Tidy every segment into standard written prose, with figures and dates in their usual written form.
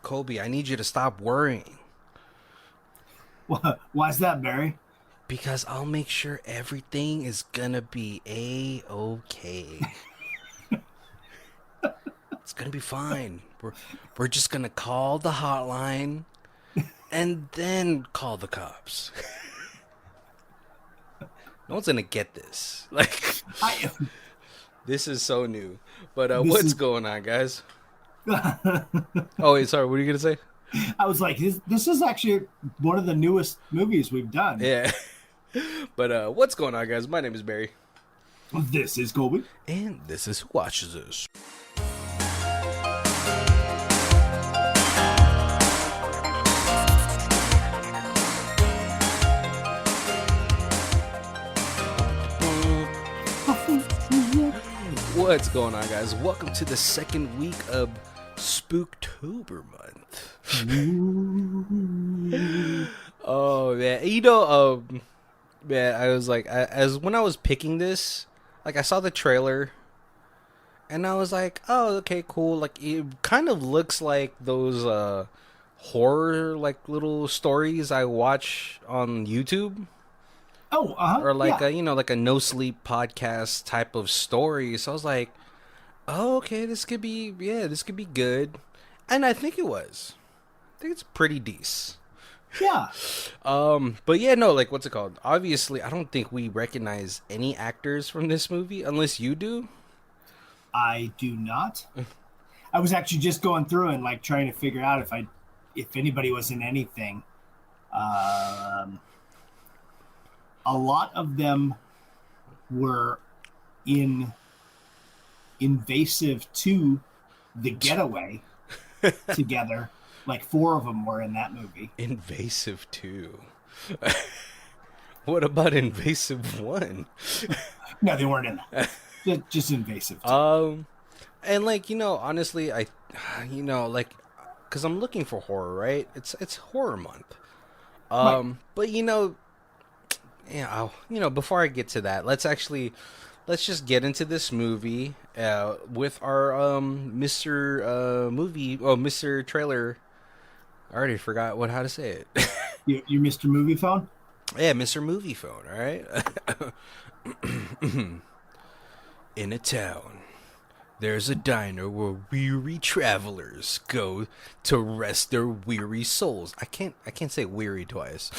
Kobe, I need you to stop worrying. Why's that, Barry? Because I'll make sure everything is gonna be A-okay. It's gonna be fine. We're just gonna call the hotline and then call the cops. No one's gonna get this. Like, I, this is so new. But this what's is. going on, guys? Oh wait, sorry. What are you gonna say? I was like, this is actually one of the newest movies we've done. Yeah. But what's going on, guys? My name is Barry, This is Colby. and this is Who Watches This. What's going on, guys? Welcome to the second week of Spook-Tober month. Oh man, man, I was like, as when I was picking this, like I saw the trailer, and I was like, oh, okay, cool. Like it kind of looks like those horror like little stories I watch on YouTube. Oh, Or like yeah. like a no sleep podcast type of story. So I was like, oh, okay, this could be good, and I think it was. I think it's pretty decent. Yeah. But yeah, no, like what's it called? Obviously, I don't think we recognize any actors from this movie unless you do. I do not. I was actually just going through and like trying to figure out if anybody was in anything. Um, a lot of them were in Invasive 2, The Getaway together. Like 4 of them were in that movie. Invasive 2. What about Invasive 1? No, they weren't in that. Just Invasive 2. And like, honestly, like cuz I'm looking for horror, right? It's horror month. Right. But before I get to that, let's just get into this movie with our Mr. Trailer. I already forgot how to say it. You Mr. Movie Phone? Yeah, Mr. Movie Phone, all right? In a town, there's a diner where weary travelers go to rest their weary souls. I can't say weary twice.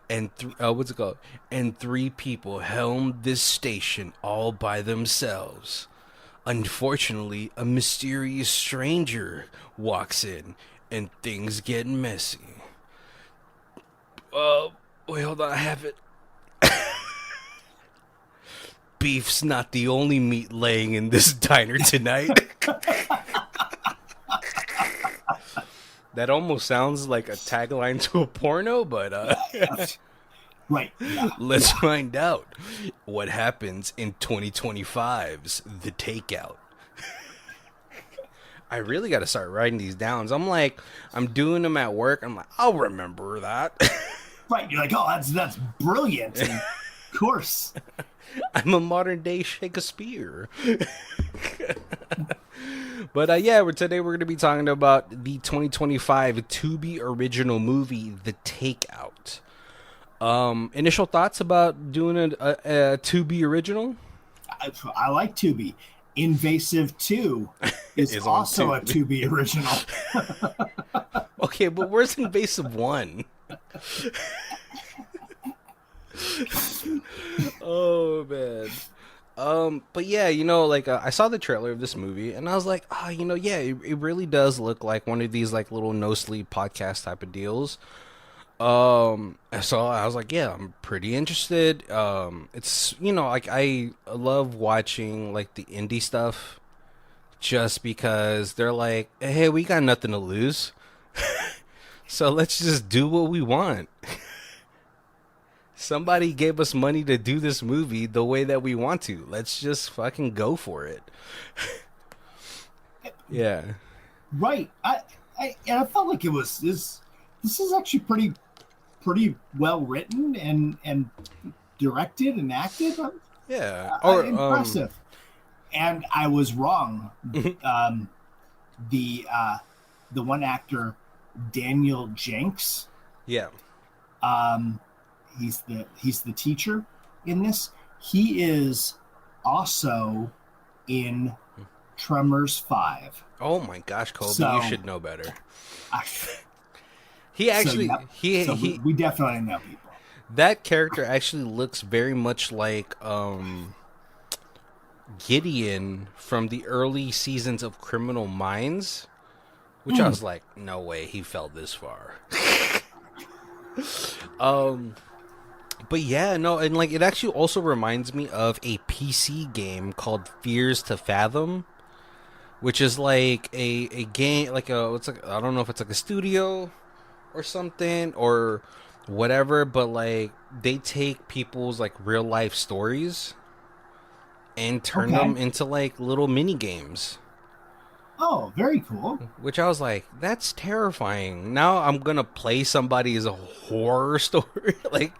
And what's it called? And 3 people helm this station all by themselves. Unfortunately, a mysterious stranger walks in, and things get messy. Wait, hold on, I have it. Beef's not the only meat laying in this diner tonight. That almost sounds like a tagline to a porno, but Right. Yeah. let's find out what happens in 2025's The Takeout. I really got to start writing these down. I'm doing them at work. I'm like, I'll remember that. Right. You're like, oh, that's brilliant. And of course. I'm a modern day Shakespeare. But yeah, today we're going to be talking about the 2025 Tubi original movie, The Takeout. Initial thoughts about doing a Tubi original? I like Tubi. Invasive 2 is also a Tubi original. Okay, but where's Invasive 1? Oh man. But yeah, I saw the trailer of this movie and I was like, yeah, it really does look like one of these like little no sleep podcast type of deals. So I was like, yeah, I'm pretty interested. It's like I love watching like the indie stuff just because they're like, hey, we got nothing to lose. So let's just do what we want. Somebody gave us money to do this movie the way that we want to. Let's just fucking go for it. Yeah. Right. I felt like this is actually pretty well written and directed and acted. Yeah. Impressive. and I was wrong. Um, the one actor, Daniel Jenks, Yeah. um, he's the teacher in this. He is also in Tremors 5. Oh my gosh, Colby, you So, should know better. I, He so actually yep. So we definitely know people. that character actually looks very much like Gideon from the early seasons of Criminal Minds, which I was like, no way he fell this far. But yeah, no, and like it actually also reminds me of a PC game called Fears to Fathom, which is like a game like a it's like I don't know if it's like a studio or something or whatever, but like they take people's like real life stories and turn Okay. them into like little mini games. Oh, very cool. Which I was like, that's terrifying. Now I'm gonna play somebody's horror story, like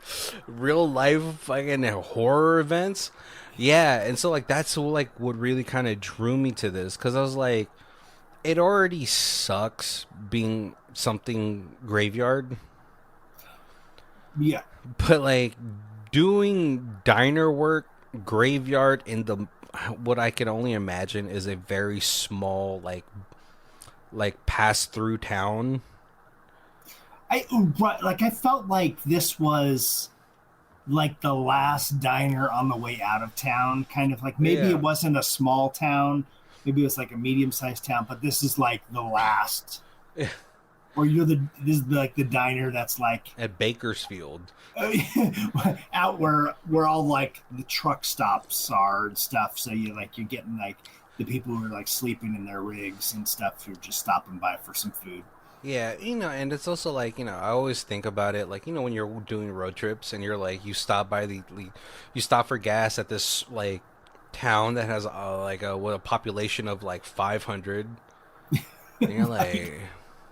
real life fucking horror events. Yeah, and so like that's like what really kind of drew me to this because I was like, it already sucks being something graveyard, Yeah. but like doing diner work graveyard in the what I can only imagine is a very small like pass through town. I felt like this was like the last diner on the way out of town, kind of like maybe Yeah. it wasn't a small town, maybe it was like a medium-sized town, but this is like the last. Or this is like the diner that's like At Bakersfield. out where all like the truck stops are and stuff. So you're getting like the people who are like sleeping in their rigs and stuff who are just stopping by for some food. Yeah, and it's also like, I always think about it like, when you're doing road trips and you're like, you stop by you stop for gas at this like town that has a population of like 500. And you're like,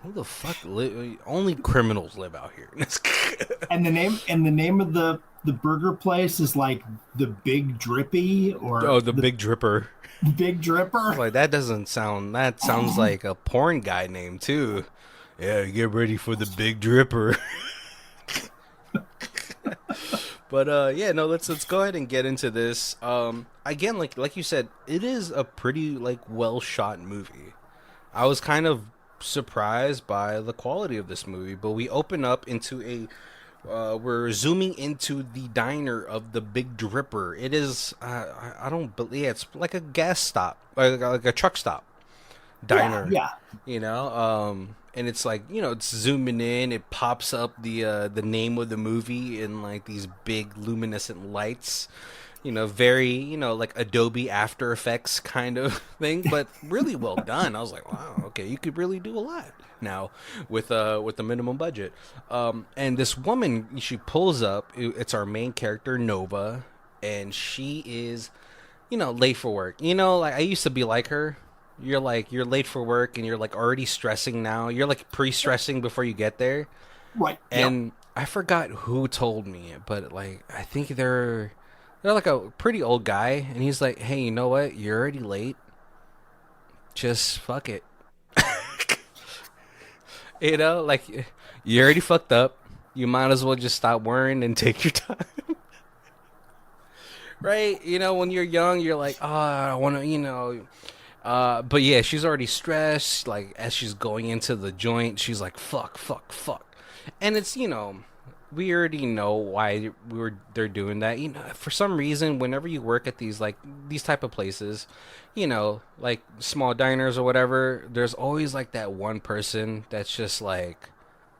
who the fuck only criminals live out here. And the name of the burger place is like the Big Drippy or Oh, the Big Dripper. Big Dripper. Like that sounds like a porn guy name too. Yeah, get ready for the Big Dripper. But yeah, no, let's go ahead and get into this. Again, like you said, it is a pretty like well shot movie. I was kind of surprised by the quality of this movie, but we open up into we're zooming into the diner of the Big Dripper. It is I don't believe it's like a gas stop, like a truck stop diner. Yeah. And it's like, it's zooming in, it pops up the name of the movie in like these big luminescent lights, very, like Adobe After Effects kind of thing, but really well done. I was like, wow, okay, you could really do a lot now with the minimum budget. And this woman, she pulls up, it's our main character Nova, and she is, late for work. Like I used to be like her. You're late for work and you're like already stressing now. You're like pre-stressing before you get there. Right. And I forgot who told me it, but like I think they're like a pretty old guy, and he's like, "Hey, you know what? You're already late. Just fuck it." Like you already fucked up. You might as well just stop worrying and take your time. Right? When you're young, you're like, "Oh, I want to, but yeah, she's already stressed. Like as she's going into the joint, she's like, "Fuck, fuck, fuck," and it's we already know why they're doing that. For some reason, whenever you work at these type of places, like small diners or whatever, there's always like that one person that's just like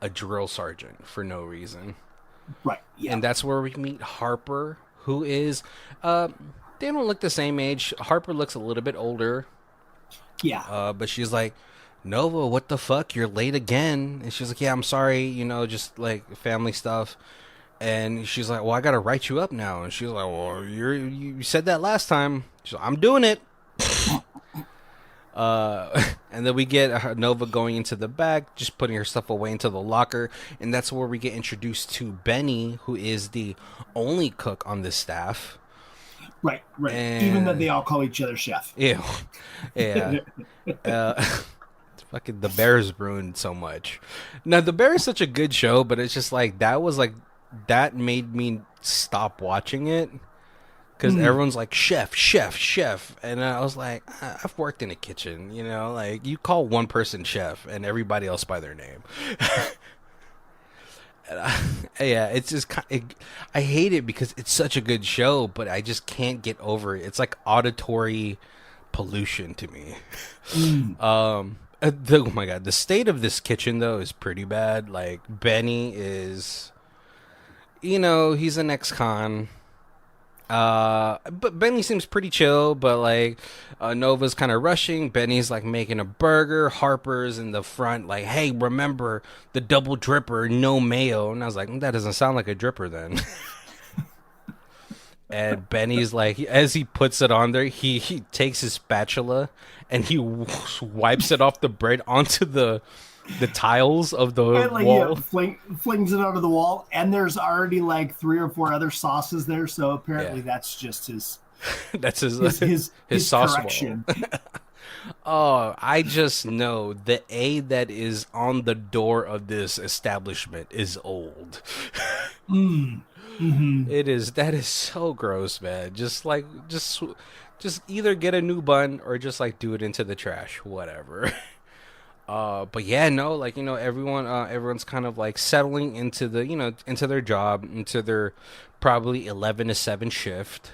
a drill sergeant for no reason. Right. Yeah. And that's where we meet Harper, who is, they don't look the same age. Harper looks a little bit older. Yeah. But she's like, Nova, what the fuck? You're late again. And she's like, yeah, I'm sorry, just like family stuff. And she's like, well, I gotta write you up now. And she's like, well, you said that last time. She's like, I'm doing it. And then we get Nova going into the back, just putting her stuff away into the locker. And that's where we get introduced to Benny, who is the only cook on this staff. Right. Even though And they all call each other chef. ew, yeah. Uh, fucking The Bear's ruined so much. Now The Bear is such a good show, but it's just like that made me stop watching it because Mm. everyone's like chef, chef, chef, and I was like, I've worked in a kitchen, like you call one person chef and everybody else by their name. Yeah, it's just I hate it because it's such a good show, but I just can't get over it. It's like auditory pollution to me. Mm. Oh my god, the state of this kitchen though is pretty bad. Like Benny is, he's an ex-con. But Benny seems pretty chill. But like, Nova's kind of rushing. Benny's like making a burger. Harper's in the front, like, "Hey, remember the double dripper, no mayo." And I was like, that doesn't sound like a dripper then. And Benny's like, as he puts it on there, he takes his spatula and he wipes it off the bread onto the tiles of the And like wall. flings it onto the wall, and there's already like 3 or 4 other sauces there. So apparently Yeah. that's just his That's his sauce correction. wall. Oh, I just know the A that is on the door of this establishment is old. Mm. Mm-hmm. That is so gross, man. Just either get a new bun or just like do it into the trash, whatever. But yeah, no, like everyone's kind of like settling into into their job, into their probably 11 to 7 shift.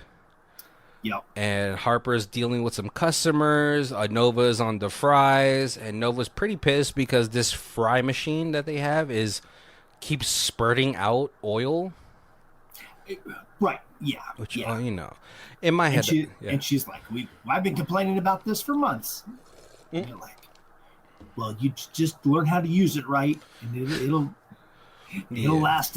Yep. And Harper's dealing with some customers. Nova's on the fries, and Nova's pretty pissed because this fry machine that they have keeps spurting out oil. Right. Yeah. Which yeah. In my head, And she's like, I've been complaining about this for months. And you're like, well, you just learn how to use it right, and it'll last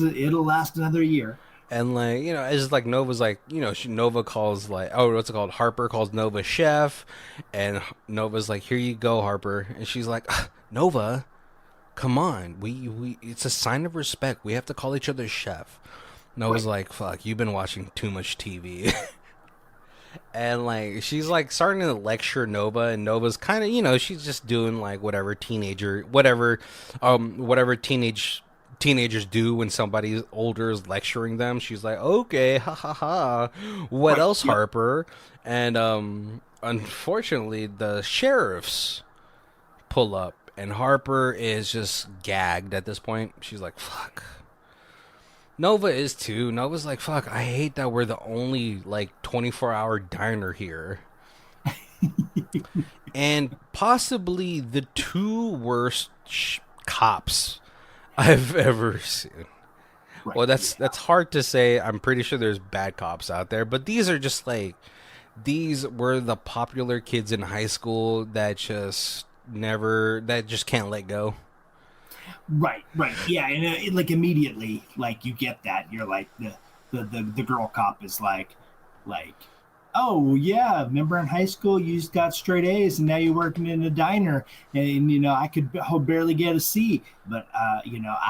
another year. And like it's like Nova's like Nova calls like, oh, what's it called? Harper calls Nova chef, and Nova's like, here you go, Harper, and she's like, Nova, come on, we it's a sign of respect. We have to call each other chef. Nova's like, fuck, you've been watching too much TV. And like she's like starting to lecture Nova, and Nova's kind of she's just doing like whatever teenagers do when somebody older is lecturing them. She's like, okay, ha ha ha. What else, yep. Harper? And unfortunately, the sheriffs pull up, and Harper is just gagged at this point. She's like, fuck. Nova is too. Nova's like, fuck, I hate that we're the only like 24-hour diner here. And possibly the 2 worst cops I've ever seen. Right. Well, that's hard to say. I'm pretty sure there's bad cops out there, but these are just like, these were the popular kids in high school that just can't let go. Right, yeah, and like immediately, like you get that, you're like the girl cop is like, oh yeah, remember in high school you just got straight A's and now you're working in a diner, and I could barely get a C, but I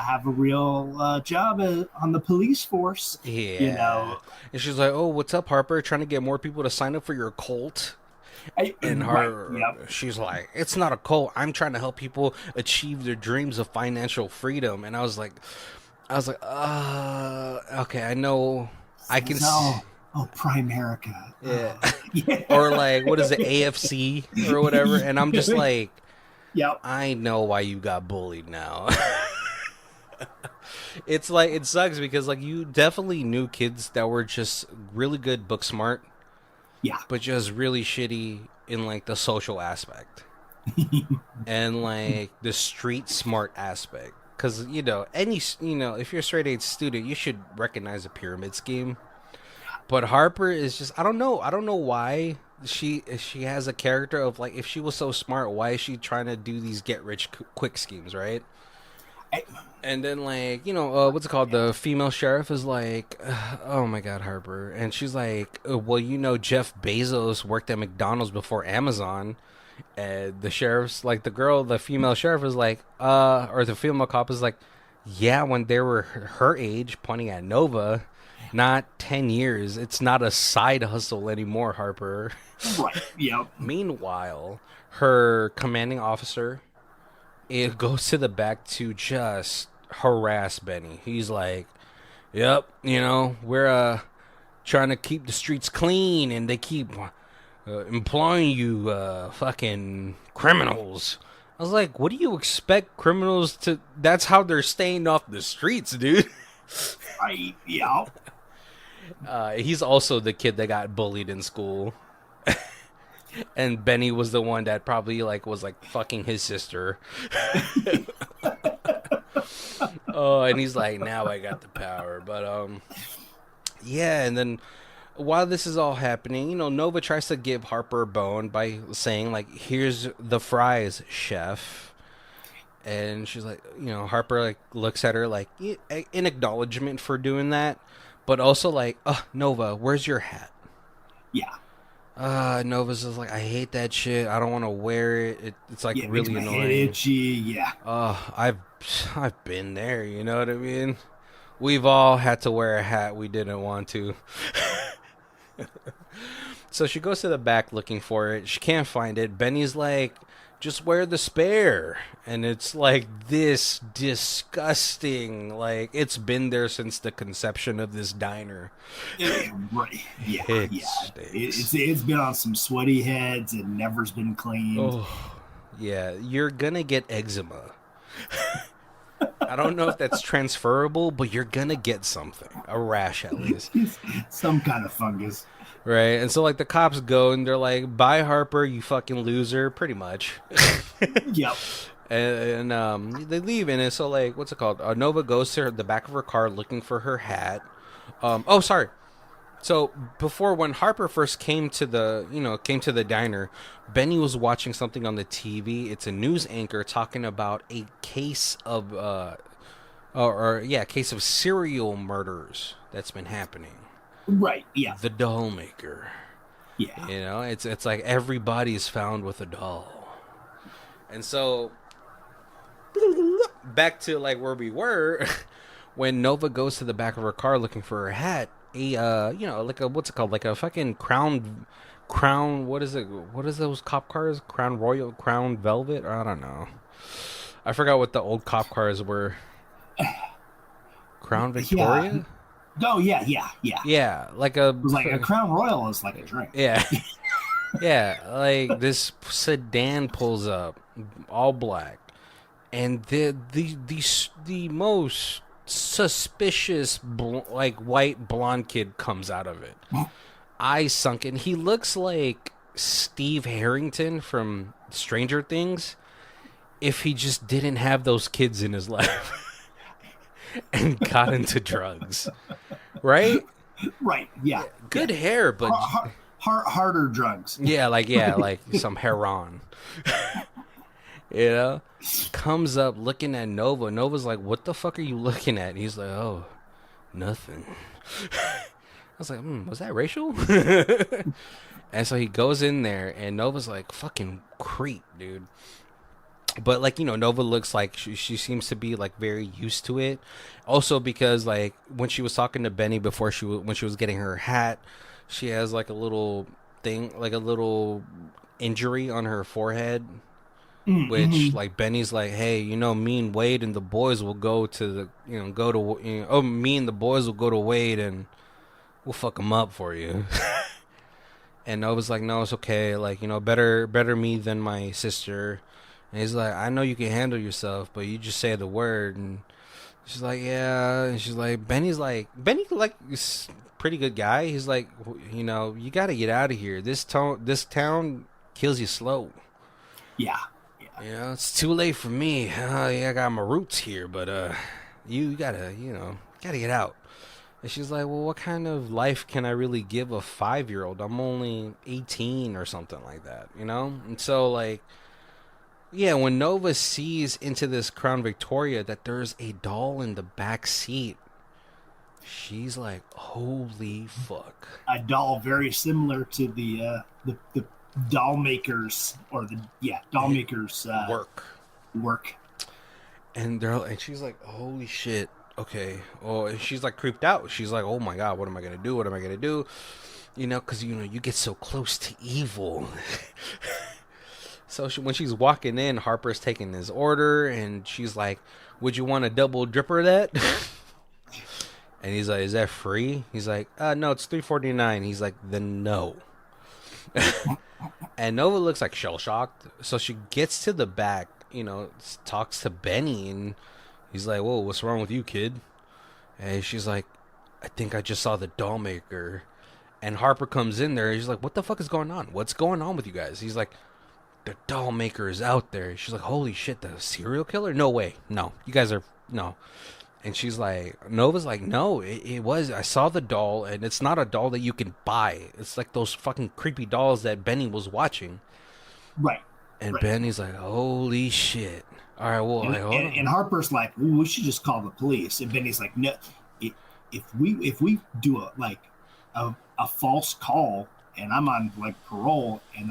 have a real job on the police force. Yeah, and she's like, oh, what's up, Harper? Trying to get more people to sign up for your cult. And she's like, it's not a cult. I'm trying to help people achieve their dreams of financial freedom. And I was like, okay, I know, I can see. Oh, Primerica. Yeah. Yeah. Or like, what is it, AFC or whatever? And I'm just like, yep. I know why you got bullied now. It's like, it sucks because like you definitely knew kids that were just really good book smart. Yeah. But just really shitty in like the social aspect. And like the street smart aspect. Because, if you're a straight A student, you should recognize a pyramid scheme. But Harper is just, I don't know why she has a character of like, if she was so smart, why is she trying to do these get rich quick schemes, right? And then like, what's it called? The female sheriff is like, oh my God, Harper. And she's like, well, Jeff Bezos worked at McDonald's before Amazon. And the sheriff's like, the female sheriff is like, or the female cop is like, yeah, when they were her age, pointing at Nova. not 10 years. It's not a side hustle anymore, Harper. Right. Yep. Meanwhile, her commanding officer, it goes to the back to just harass Benny. He's like, "Yep, we're trying to keep the streets clean, and they keep employing you fucking criminals." I was like, "What do you expect criminals to? That's how they're staying off the streets, dude." Right. Yep. He's also the kid that got bullied in school. And Benny was the one that probably was fucking his sister. Oh, and he's like, now I got the power. But yeah, and then while this is all happening, Nova tries to give Harper a bone by saying here's the fries, chef. And she's like, Harper looks at her in acknowledgement for doing that, but also Nova, where's your hat? Yeah. Nova's just I hate that shit. I don't want to wear it. It's Yeah, really makes my annoying. head itchy. Yeah. I've been there. You know what I mean? We've all had to wear a hat we didn't want to. So she goes to the back looking for it. She can't find it. Benny's like, just wear the spare. And it's this disgusting, it's been there since the conception of this diner. Right. Yeah. It Yeah. stinks. It's been on some sweaty heads and never's been cleaned. Oh, yeah. You're going to get eczema. I don't know if that's transferable, but you're going to get something. A rash, at least. Some kind of fungus. Right, and so the cops go and they're like, "Bye, Harper, you fucking loser," pretty much. Yep. And they leave, and so what's it called? Nova goes to the back of her car looking for her hat. Oh, sorry. So before, when Harper first came to the diner, Benny was watching something on the TV. It's a news anchor talking about a case of case of serial murders that's been happening. Right. Yeah. The doll maker. Yeah. It's like everybody's found with a doll. And so back to where we were when Nova goes to the back of her car looking for her hat, what's it called? Like a fucking crown, what is it? What is those cop cars? Crown Royal, Crown Velvet? Or I don't know. I forgot what the old cop cars were. Crown Victoria? Yeah. Oh, yeah. Yeah, It was a Crown Royal is like a drink. Yeah. Yeah, this sedan pulls up, all black, and the most suspicious white blonde kid comes out of it. Eyes sunken. He looks like Steve Harrington from Stranger Things if he just didn't have those kids in his life and got into drugs. Right? Right, yeah. Good hair, but harder drugs. Yeah, like some heroin. Comes up looking at Nova. Nova's like, "What the fuck are you looking at?" And he's like, "Oh, nothing." I was like, was that racial? And so he goes in there, and Nova's like, "Fucking creep, dude." But Nova looks like she seems to be very used to it. Also because when she was talking to Benny before when she was getting her hat, she has a little thing, a little injury on her forehead, which Benny's like, "Hey, me and Wade and the boys will go to me and the boys will go to Wade and we'll fuck him up for you." And Nova's like, "No, it's okay. Better me than my sister." And he's like, "I know you can handle yourself, but you just say the word." And she's like, "Yeah." And she's like, Benny is is a pretty good guy. He's like, "You got to get out of here. This town kills you slow." Yeah. It's too late for me. I got my roots here, but you gotta get out. And she's like, "Well, what kind of life can I really give a 5-year-old? I'm only 18 or something like that, And so yeah, when Nova sees into this Crown Victoria that there's a doll in the back seat, she's like, "Holy fuck!" A doll very similar to the doll makers doll makers work. Work. And she's like, "Holy shit!" okay. Oh, and she's like creeped out. She's like, oh my god, what am I gonna do? What am I gonna do? You know, because you get so close to evil. So when she's walking in, Harper's taking his order, and she's like, "Would you want a double dripper that?" And he's like, "Is that free?" He's like, "No, it's $3.49." He's like, "Then no." And Nova looks like shell shocked, so she gets to the back, talks to Benny, and he's like, "Whoa, what's wrong with you, kid?" And she's like, "I think I just saw the doll maker." And Harper comes in there, and he's like, "What the fuck is going on? What's going on with you guys?" He's like, "The doll maker is out there." She's like, "Holy shit, the serial killer? No way. No, you guys are, no." And she's like, Nova's like, "No, it was, I saw the doll, and it's not a doll that you can buy. It's like those fucking creepy dolls that Benny was watching." Right. And Right. Benny's like, "Holy shit. All right, well, And, like, hold and, on." and Harper's like, well, we should just call the police. And Benny's like, no, if we do a false call and I'm on like parole and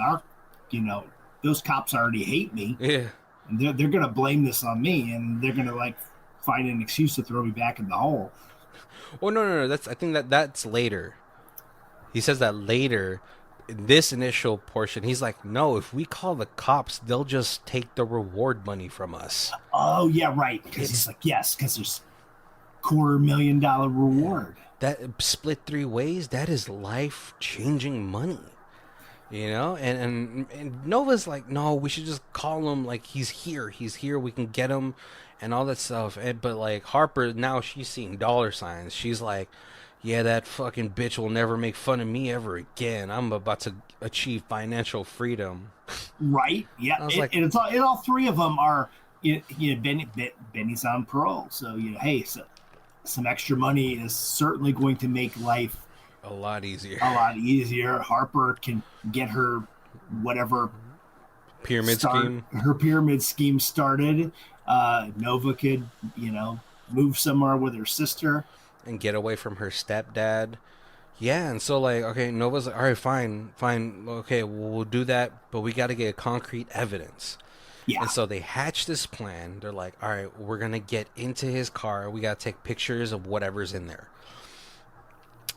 those cops already hate me Yeah. and they're gonna blame this on me and they're gonna like find an excuse to throw me back in the hole. Oh, no. I think that's later. He says that later. In this initial portion, he's like, "No, if we call the cops, they'll just take the reward money from us." Oh yeah, right. Because he's like, yes, because there's $250,000 reward. That split three ways, that is life-changing money. And Nova's like, "No, we should just call him, like, he's here, we can get him," and all that stuff. But like Harper, now she's seeing dollar signs. She's like, "Yeah, that fucking bitch will never make fun of me ever again. I'm about to achieve financial freedom." Right. Yeah. I was like, And all three of them are, Benny's on parole. So, hey, so some extra money is certainly going to make life a lot easier. a lot easier. Harper can get her whatever her pyramid scheme started. Nova could, move somewhere with her sister and get away from her stepdad. Yeah, and so like, okay, Nova's like, "All right, fine, okay, we'll do that, but we got to get concrete evidence." Yeah. And so they hatch this plan. They're like, "All right, we're gonna get into his car. We gotta take pictures of whatever's in there."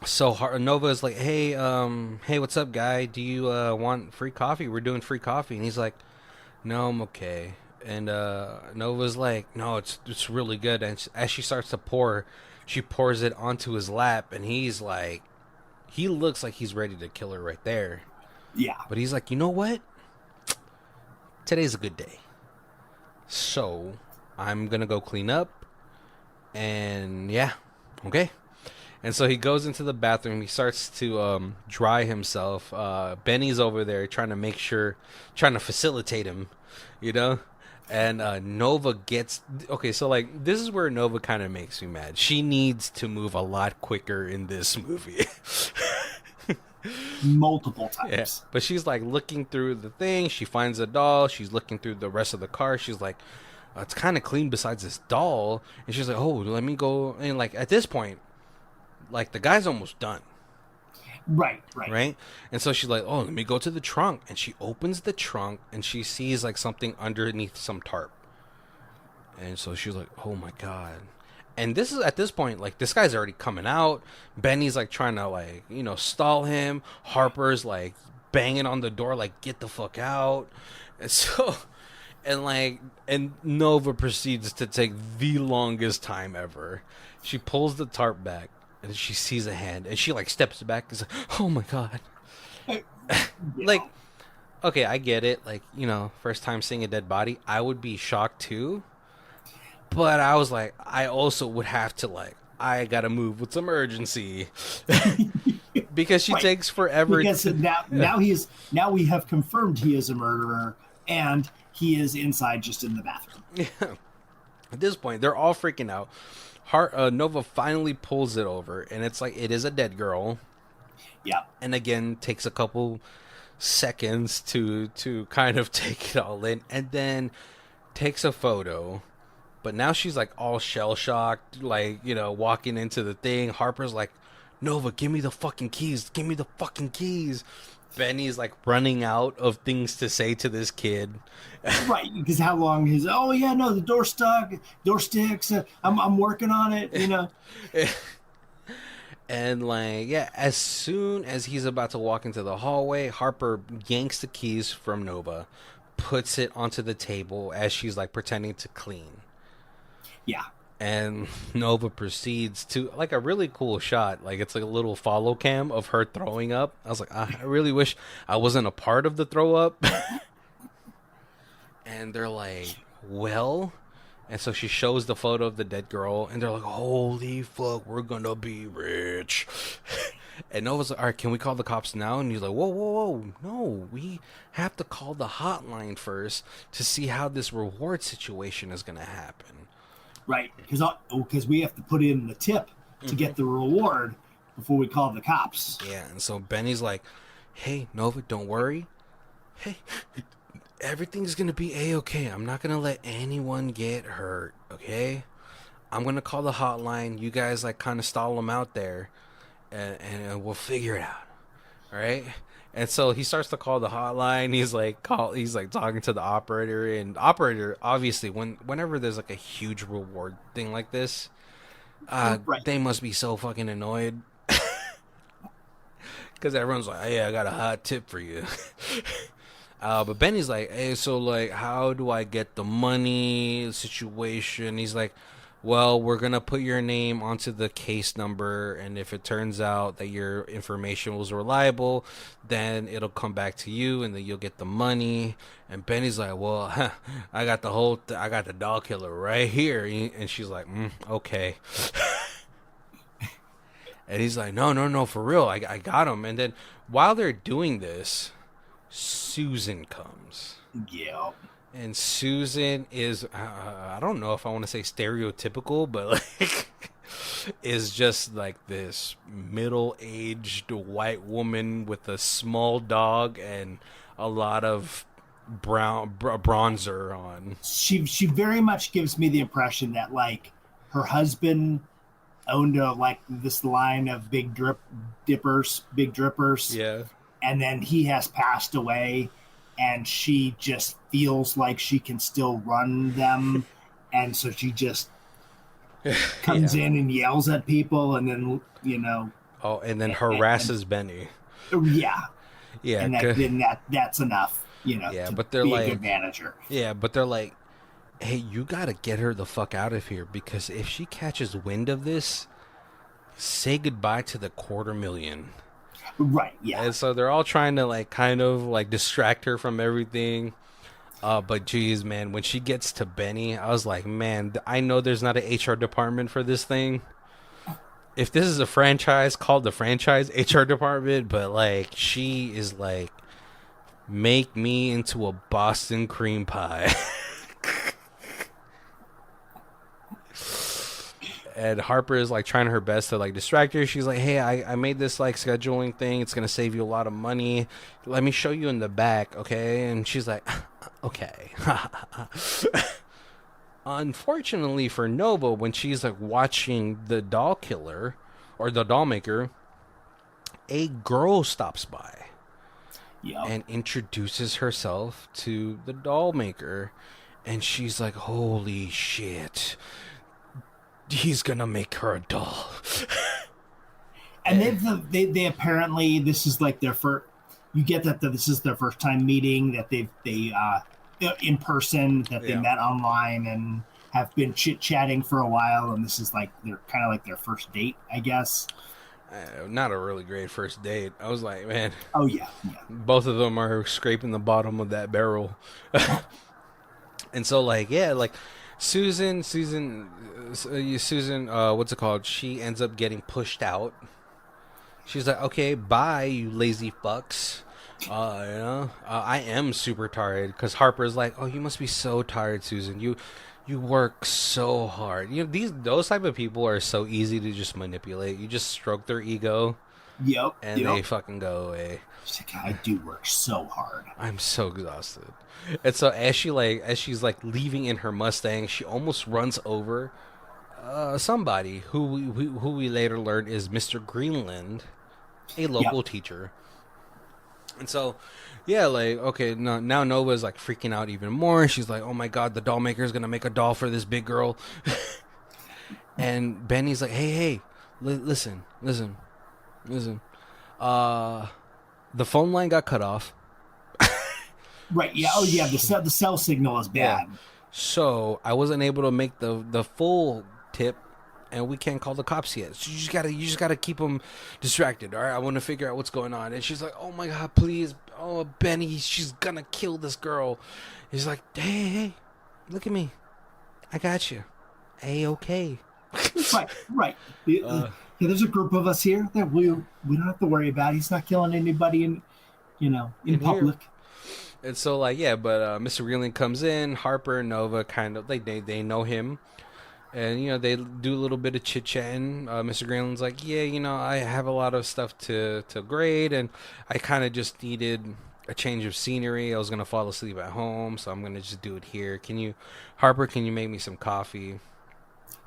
So Nova's like, hey, what's up, guy? Do you want free coffee? We're doing free coffee." And he's like, "No, I'm okay." And Nova's like, "No, it's really good." And as she starts to pour, she pours it onto his lap, and he's like, he looks like he's ready to kill her right there. Yeah. But he's like, "You know what? Today's a good day. So I'm gonna go clean up." And yeah, okay. And so he goes into the bathroom. He starts to dry himself. Benny's over there trying to facilitate him, you know? And Nova gets... Okay, so like, this is where Nova kind of makes me mad. She needs to move a lot quicker in this movie. Multiple times. Yeah. But she's like looking through the thing. She finds a doll. She's looking through the rest of the car. She's like, it's kind of clean besides this doll. And she's like, "Oh, let me go." And like, at this point, like, the guy's almost done. Right. And so she's like, "Oh, let me go to the trunk." And she opens the trunk and she sees like something underneath some tarp. And so she's like, "Oh my god." And this is at this point, like, this guy's already coming out. Benny's like trying to, like, stall him. Harper's like banging on the door, like, "Get the fuck out." And so, and Nova proceeds to take the longest time ever. She pulls the tarp back. And she sees a hand, and she like steps back and is like, "Oh my god!" Like, okay, I get it. Like, first time seeing a dead body, I would be shocked too. But I was like, I also would have to, like, I gotta move with some urgency because she takes forever. Because now we have confirmed he is a murderer, and he is inside just in the bathroom. Yeah. At this point, they're all freaking out. Nova finally pulls it over, and it's like, it is a dead girl. Yeah. And again, takes a couple seconds to kind of take it all in, and then takes a photo. But now she's like all shell shocked, like, walking into the thing. Harper's like, "Nova, give me the fucking keys. Give me the fucking keys." Benny's like running out of things to say to this kid. Right, because how long is? Oh yeah, no, the door stuck, door sticks. I'm working on it. And like, yeah, as soon as he's about to walk into the hallway, Harper yanks the keys from Nova, puts it onto the table as she's like pretending to clean. Yeah. And Nova proceeds to like a really cool shot. Like it's like a little follow cam of her throwing up. I was like, I really wish I wasn't a part of the throw up. And they're like, well, and so she shows the photo of the dead girl, and they're like, holy fuck, we're gonna be rich. And Nova's like, all right, can we call the cops now? And he's like, whoa, whoa, whoa, no, we have to call the hotline first to see how this reward situation is gonna happen. Right, because we have to put in the tip to get the reward before we call the cops. Yeah, and so Benny's like, hey, Nova, don't worry. Hey, everything's gonna be a-okay. I'm not gonna let anyone get hurt, okay? I'm gonna call the hotline. You guys like kind of stall them out there, and we'll figure it out, all right? And so he starts to call the hotline. He's like talking to the operator, and the operator obviously whenever there's like a huge reward thing like this, Right. they must be so fucking annoyed because everyone's like, hey, I got a hot tip for you. But Benny's like, hey, so like, how do I get the money situation? He's like, well, we're gonna put your name onto the case number, and if it turns out that your information was reliable, then it'll come back to you, and then you'll get the money. And Benny's like, well, I got I got the doll killer right here, and she's like, okay. And he's like, no, for real, I got him. And then while they're doing this, Susan comes. Yeah. And Susan is, I don't know if I want to say stereotypical, but like, is just like this middle-aged white woman with a small dog and a lot of bronzer on. She very much gives me the impression that like her husband owned like this line of big drippers, Yeah. and then he has passed away, and she just feels like she can still run them, and so she just comes in and yells at people, and then Oh, and then harasses Benny. Yeah. Yeah. And that's enough, Yeah, to but they're be like a good manager. Yeah, but they're like, hey, you gotta get her the fuck out of here, because if she catches wind of this, say goodbye to the $250,000. Right, yeah. And so they're all trying to like kind of like distract her from everything. But geez, man, when she gets to Benny, I was like, man, I know there's not an HR department for this thing. If this is a franchise, called the franchise HR department, but like she is like, make me into a Boston cream pie. And Harper is like trying her best to like distract her. She's like, hey, I made this like scheduling thing. It's going to save you a lot of money. Let me show you in the back, okay? And she's like, okay. Unfortunately for Nova, when she's like watching the doll killer or the doll maker, a girl stops by. Yep. And introduces herself to the doll maker. And she's like, holy shit. He's gonna make her a doll. And they apparently, this is like their first, you get that this is their first time meeting, that they in person, that they met online and have been chit-chatting for a while, and this is like they're kind of like their first date, I guess. Not a really great first date. I was like, man. Oh yeah. Both of them are scraping the bottom of that barrel. And so like, yeah, like Susan, what's it called? She ends up getting pushed out. She's like, okay, bye, you lazy fucks. I am super tired, because Harper's like, oh, you must be so tired, Susan. You work so hard. Those type of people are so easy to just manipulate. You just stroke their ego. Yep. And they fucking go away. She's like, I do work so hard. I'm so exhausted. And so as she's like leaving in her Mustang, she almost runs over somebody who we later learn is Mr. Greenland, a local teacher. And so, yeah, like, okay, no, now Nova's like freaking out even more. She's like, oh my God, the doll maker's gonna make a doll for this big girl. And Benny's like, hey, listen. Uh, the phone line got cut off. Right. Yeah. Oh, yeah. The cell signal is Yeah. bad. So I wasn't able to make the full tip, and we can't call the cops yet. So you just gotta keep them distracted. All right, I want to figure out what's going on. And she's like, oh my God, please, oh Benny, she's gonna kill this girl. He's like, hey, look at me, I got you. Hey, okay. Right. Right. Yeah, there's a group of us here that we don't have to worry about. He's not killing anybody in In here. public. And so like yeah, but Mr. Greenland comes in. Harper and Nova kind of they know him. And they do a little bit of chit chatting. Mr. Greenland's like, yeah, I have a lot of stuff to grade, and I kind of just needed a change of scenery. I was gonna fall asleep at home, so I'm gonna just do it here. Harper? Can you make me some coffee?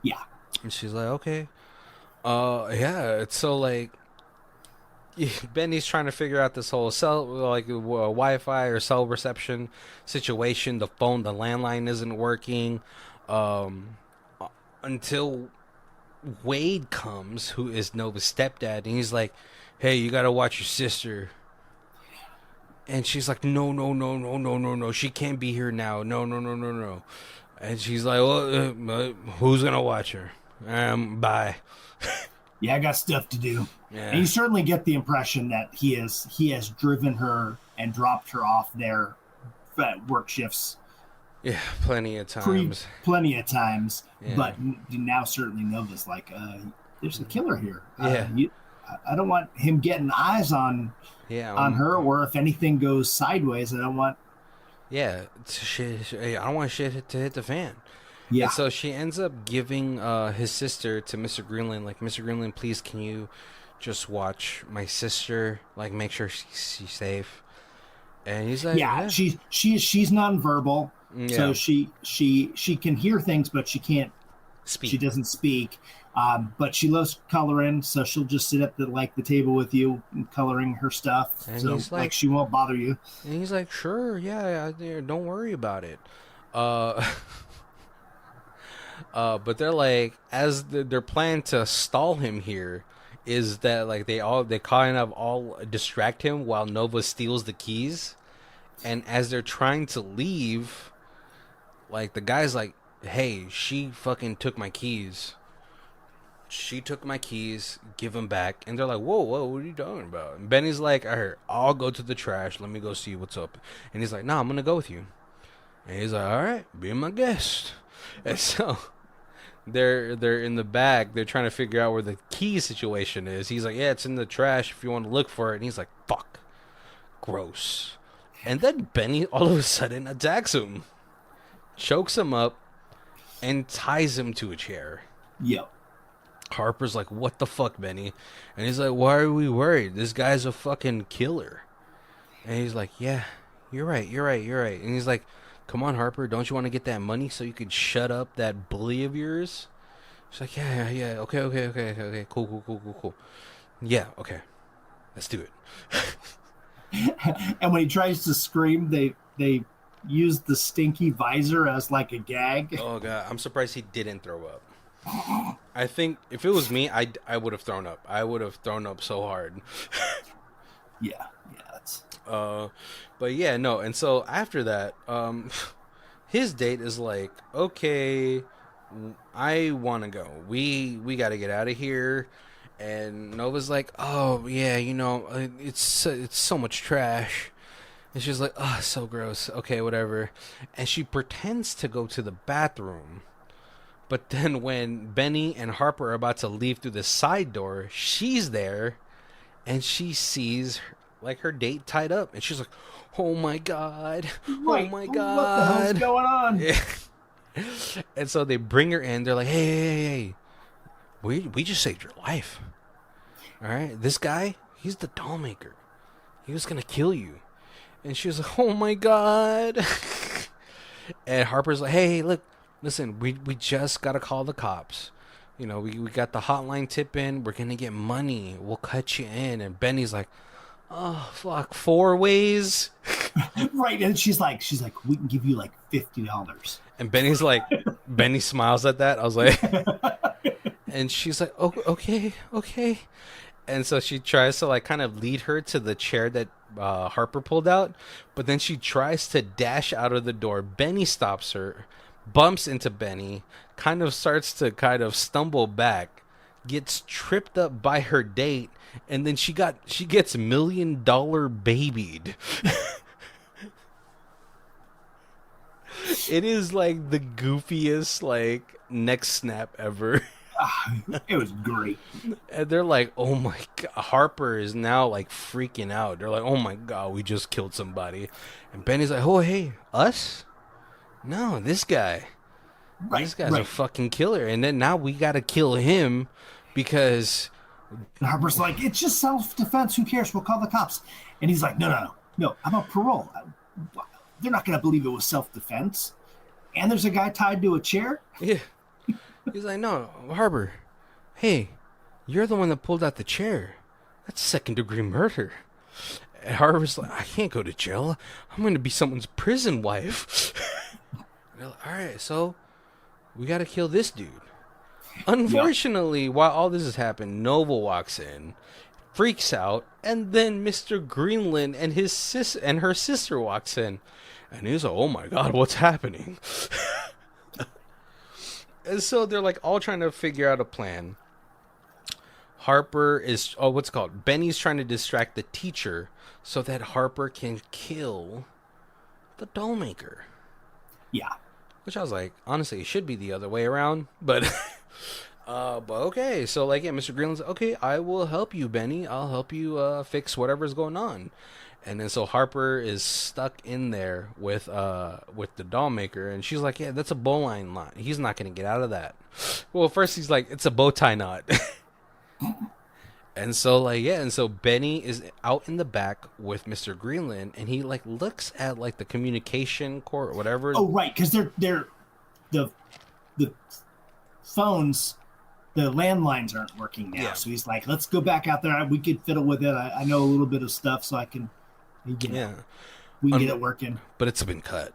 Yeah. And she's like, okay. Yeah. It's so like Benny's trying to figure out this whole cell, like Wi-Fi or cell reception situation. The landline isn't working. Um, until Wade comes, who is Nova's stepdad, and he's like, "Hey, you gotta watch your sister." And she's like, "No, no, no, no, no, no, no. She can't be here now. No, no, no, no, no." And she's like, "Well, who's gonna watch her? Bye." Yeah, I got stuff to do. Yeah, And you certainly get the impression that he has driven her and dropped her off their work shifts yeah, plenty of times. plenty of times. Yeah, But you now certainly know this. Like, there's a killer here. yeah, I don't want him getting eyes on yeah. her, or if anything goes sideways, I don't want. Yeah, shit. I don't want shit to hit the fan. Yeah, And so she ends up giving his sister to Mr. Greenland. Like, Mr. Greenland, please, can you just watch my sister? Like, make sure she's safe. And he's like, yeah. yeah, She's nonverbal, so yeah. she can hear things, but she can't. She Speak. doesn't speak. But she loves coloring, so she'll just sit at the table with you, coloring her stuff. And So he's like like, she won't bother you. sure, yeah, don't worry about it. Uh, but they're like, as their plan to stall him here is that like they kind of all distract him while Nova steals the keys, and as they're trying to leave, like the guy's like, "Hey, she fucking took my keys. She took my keys. Give them back." And they're like, "Whoa, whoa, what are you talking about?" And Benny's like, "All right, I'll go to the trash. Let me go see what's up." And he's like, "Nah, I'm gonna go with you." And he's like, "All right, be my guest." And so they're in the bag. They're trying to figure out where the key situation is. He's like, "Yeah, it's in the trash if you want to look for it." And he's like, "Fuck, gross." And then Benny all of a sudden attacks him, chokes him up, and ties him to a chair. Yep. Harper's like, "What the fuck, Benny?" And he's like, "Why are we worried? This guy's a fucking killer." And he's like, "Yeah, you're right. And he's like, "Come on, Harper, don't you want to get that money so you could shut up that bully of yours?" She's like, yeah. Okay. Cool. Yeah, okay. Let's do it. And when he tries to scream, they use the stinky visor as like a gag. Oh god, I'm surprised he didn't throw up. I think if it was me, I would have thrown up. I would have thrown up so hard. Yeah. It's But yeah, no. And so after that, his date is like, "Okay, I want to go. We got to get out of here." And Nova's like, "Oh yeah, it's so much trash." And she's like, "Oh, so gross. Okay, whatever." And she pretends to go to the bathroom. But then when Benny and Harper are about to leave through the side door, she's there and she sees like her date tied up, and she's like, "Oh my god. Oh right. my What the hell's god." going on? Yeah. And so they bring her in. They're like, hey. We just saved your life. All right? This guy, he's the doll maker. He was going to kill you. And she was like, "Oh my god." And Harper's like, "Hey, look, listen, we just got to call the cops. We got the hotline tip in. We're going to get money. We'll cut you in." And Benny's like, Oh fuck, 4 ways. Right. And she's like, we can give you like $50. And Benny's like, Benny smiles at that. I was like, and she's like, oh, okay, okay. And so she tries to like kind of lead her to the chair that Harper pulled out, but then she tries to dash out of the door. Benny stops her, bumps into Benny, kind of starts to kind of stumble back, gets tripped up by her date, and then she gets $1 million babied. It is like the goofiest like neck snap ever. It was great. And they're like, oh my god, Harper is now like freaking out. They're like, oh my god, we just killed somebody. And Benny's like, oh hey, us? No, this guy. Right. This guy's a Right. fucking killer. And then now we gotta kill him because And Harper's like, it's just self-defense. Who cares? We'll call the cops. And he's like, no. How about parole? They're not going to believe it was self-defense. And there's a guy tied to a chair. yeah. He's like, no, Harper, hey, you're the one that pulled out the chair. That's 2nd-degree murder. And Harper's like, I can't go to jail. I'm going to be someone's prison wife. They're like, all right, so we got to kill this dude. Unfortunately, while all this is happening, Nova walks in, freaks out, and then Mr. Greenland and her sister walks in. And he's like, oh my god, what's happening? And so they're like all trying to figure out a plan. Harper is what's it called? Benny's trying to distract the teacher so that Harper can kill the doll maker. Yeah. Which I was like, honestly, it should be the other way around, but but okay. So like, yeah, Mr. Greenland's like, okay, I will help you, Benny. I'll help you fix whatever's going on. And then so Harper is stuck in there with the doll maker, and she's like, yeah, that's a bowline knot. He's not gonna get out of that. Well, first he's like, it's a bow tie knot. And so like, yeah, and so Benny is out in the back with Mr. Greenland, and he like looks at like the communication cord or whatever. Oh, right, because they're the phones, the landlines aren't working now. Yeah. So he's like, let's go back out there. We could fiddle with it. I know a little bit of stuff, so I can. We can get it working. But it's been cut.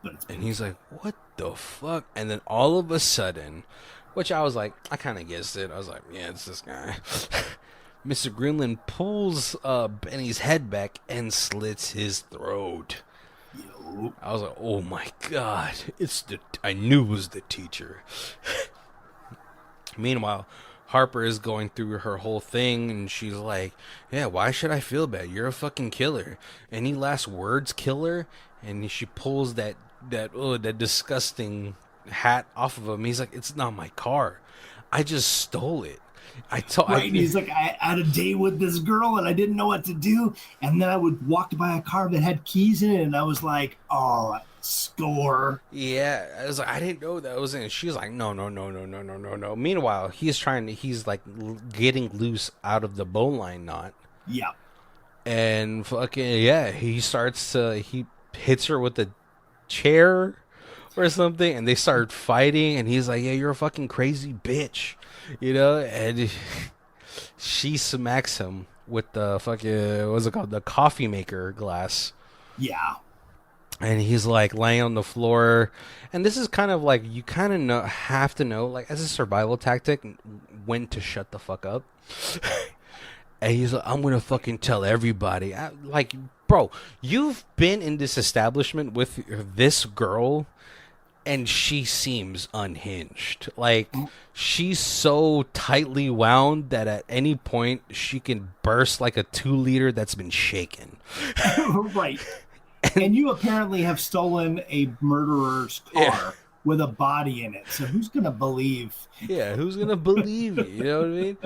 But And he's like, what the fuck? And then all of a sudden, which I was like, I kind of guessed it. I was like, yeah, it's this guy. Mr. Greenland pulls Benny's head back and slits his throat. Yo. I was like, oh my god, I knew it was the teacher. Meanwhile, Harper is going through her whole thing, and she's like, yeah, why should I feel bad? You're a fucking killer. Any last words, killer? And she pulls that disgusting hat off of him. He's like, it's not my car. I just stole it. Right, he's like, I had a date with this girl and I didn't know what to do, and then I would walk by a car that had keys in it, and I was like, oh, score. Yeah, I was like, I didn't know that was in it. She's like, no. Meanwhile, he's like getting loose out of the bowline knot. Yeah. And fucking, yeah, he hits her with a chair or something, and they start fighting, and he's like, yeah, you're a fucking crazy bitch, and she smacks him with the fucking, what's it called, the coffee maker glass. Yeah. And he's like laying on the floor, and this is kind of like, you kind of have to know, like, as a survival tactic, when to shut the fuck up. And he's like, I'm gonna fucking tell everybody. Like, bro, you've been in this establishment with this girl, and she seems unhinged. Like, she's so tightly wound that at any point she can burst like a 2-liter that's been shaken. Right. And you apparently have stolen a murderer's car with a body in it. So who's going to believe? Yeah, who's going to believe you? You know what I mean?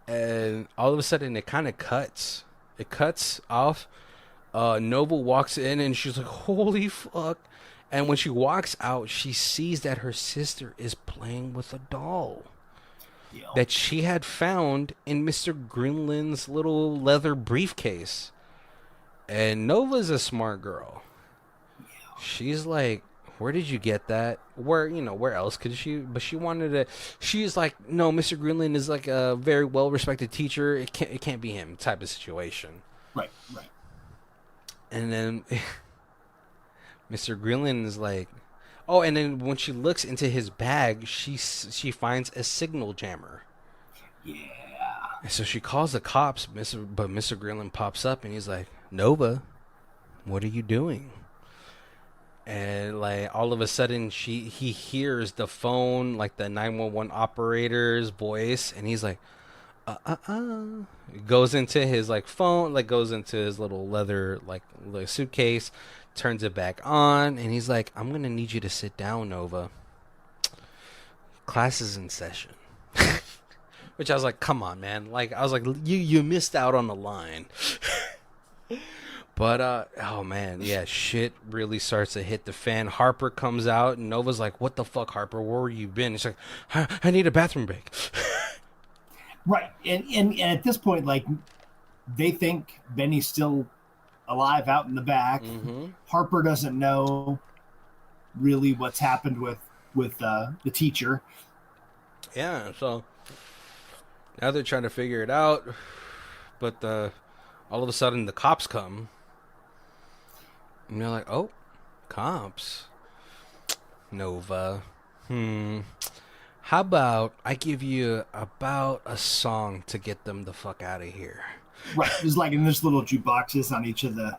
And all of a sudden it kind of cuts. It cuts off. Nova walks in and she's like, holy fuck. And when she walks out, she sees that her sister is playing with a doll that she had found in Mr. Greenland's little leather briefcase. And Nova's a smart girl. She's like, where did you get that? Where else could she? But she wanted to. She's like, no, Mr. Greenland is like a very well respected teacher. It can't be him type of situation. Right. Right. And then Mr. Greenland is like, oh, and then when she looks into his bag, she finds a signal jammer. Yeah. And so she calls the cops, but Mr. Greenland pops up and he's like, Nova, what are you doing? And like all of a sudden he hears the phone, like the 911 operator's voice, and he's like, goes into his like phone, like goes into his little leather like suitcase, turns it back on, and he's like, I'm gonna need you to sit down, Nova. Class is in session. Which I was like, come on, man. Like I was like, you missed out on the line. But oh man, yeah, shit really starts to hit the fan. Harper comes out and Nova's like, what the fuck, Harper? Where you been? He's like, I need a bathroom break. Right. And at this point, like, they think Benny's still alive out in the back. Mm-hmm. Harper doesn't know really what's happened with the teacher. Yeah, so now they're trying to figure it out, but all of a sudden the cops come. And they're like, oh, cops. Nova. How about I give you about a song to get them the fuck out of here? Right. There's like in this little jukeboxes on each of the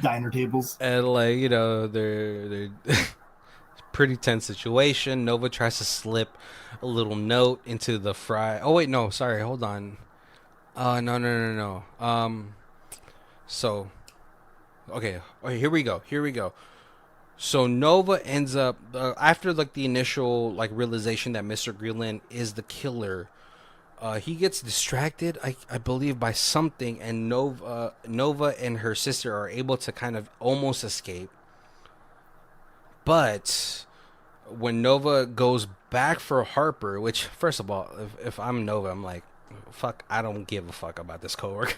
diner tables. And like, you know, they're pretty tense situation. Nova tries to slip a little note into the fry. Oh wait, no, sorry, hold on. No. So okay, here we go. So Nova ends up after like the initial like realization that Mr. Greenland is the killer. He gets distracted, I believe, by something, and Nova and her sister are able to kind of almost escape. But when Nova goes back for Harper, which first of all, if I'm Nova, I'm like, fuck, I don't give a fuck about this coworker.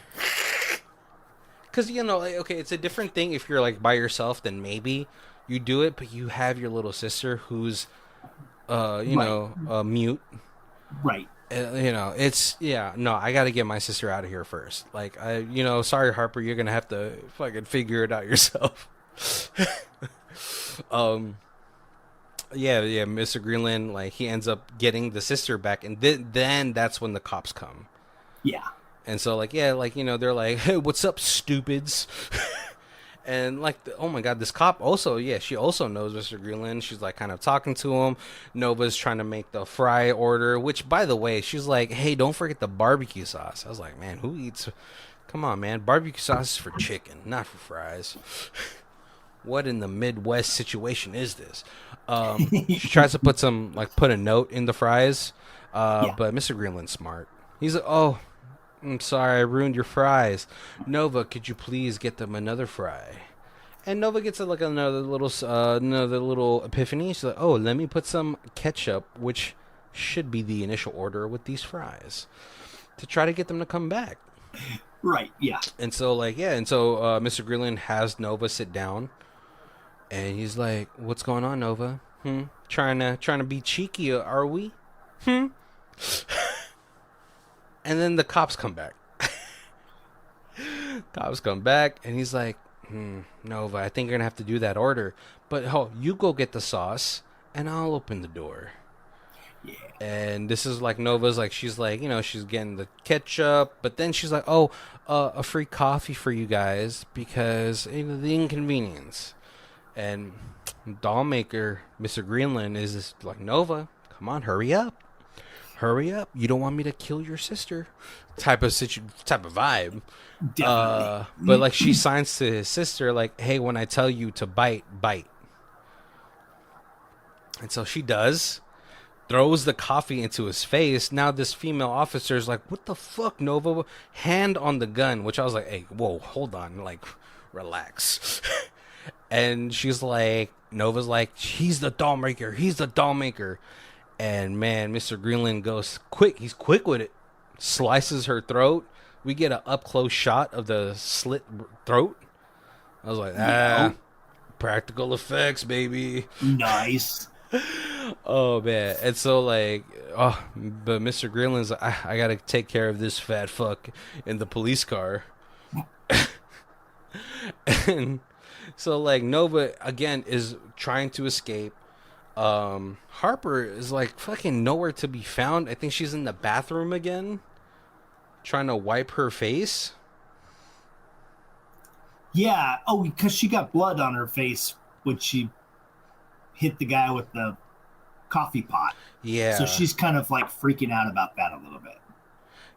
Because, you know, like, okay, it's a different thing if you're like by yourself, then maybe you do it, but you have your little sister who's, mute. Right. You know, I got to get my sister out of here first. Like, sorry, Harper, you're going to have to fucking figure it out yourself. Yeah, Mr. Greenland, like, he ends up getting the sister back, and then that's when the cops come. Yeah. And so, like, yeah, like, you know, they're like, hey, what's up, stupids? And, like, oh, my God, this cop also, she also knows Mr. Greenland. She's, like, kind of talking to him. Nova's trying to make the fry order, which, by the way, she's like, hey, don't forget the barbecue sauce. I was like, man, who eats? Come on, man. Barbecue sauce is for chicken, not for fries. What in the Midwest situation is this? She tries to put a note in the fries, but Mr. Greenland's smart. He's like, oh, I'm sorry, I ruined your fries. Nova, could you please get them another fry? And Nova gets another little epiphany. She's like, oh, let me put some ketchup, which should be the initial order with these fries, to try to get them to come back. Right, yeah. And so, Mr. Greenland has Nova sit down, and he's like, what's going on, Nova? Trying to be cheeky, are we? And then the cops come back. And he's like, Nova, I think you're going to have to do that order. But, you go get the sauce, and I'll open the door. Yeah. And this is like Nova's like, she's like, you know, she's getting the ketchup. But then she's like, a free coffee for you guys because, you know, the inconvenience. And doll maker, Mr. Greenland, is just like, Nova, come on, hurry up. You don't want me to kill your sister. Type of vibe. Definitely. But like she signs to his sister like, hey, when I tell you to bite. And so she does. Throws the coffee into his face. Now this female officer is like, what the fuck, Nova? Hand on the gun. Which I was like, hey, whoa, hold on. Like, relax. And she's like, Nova's like, he's the doll maker. And man, Mr. Greenland goes quick. He's quick with it. Slices her throat. We get an up close shot of the slit throat. I was like, practical effects, baby. Nice. Oh man. And so but Mr. Greenland's like, I gotta take care of this fat fuck in the police car. And so like Nova again is trying to escape. Harper is like fucking nowhere to be found. I think she's in the bathroom again, trying to wipe her face. Yeah. Oh, because she got blood on her face when she hit the guy with the coffee pot. So Yeah. she's kind of like freaking out about that a little bit.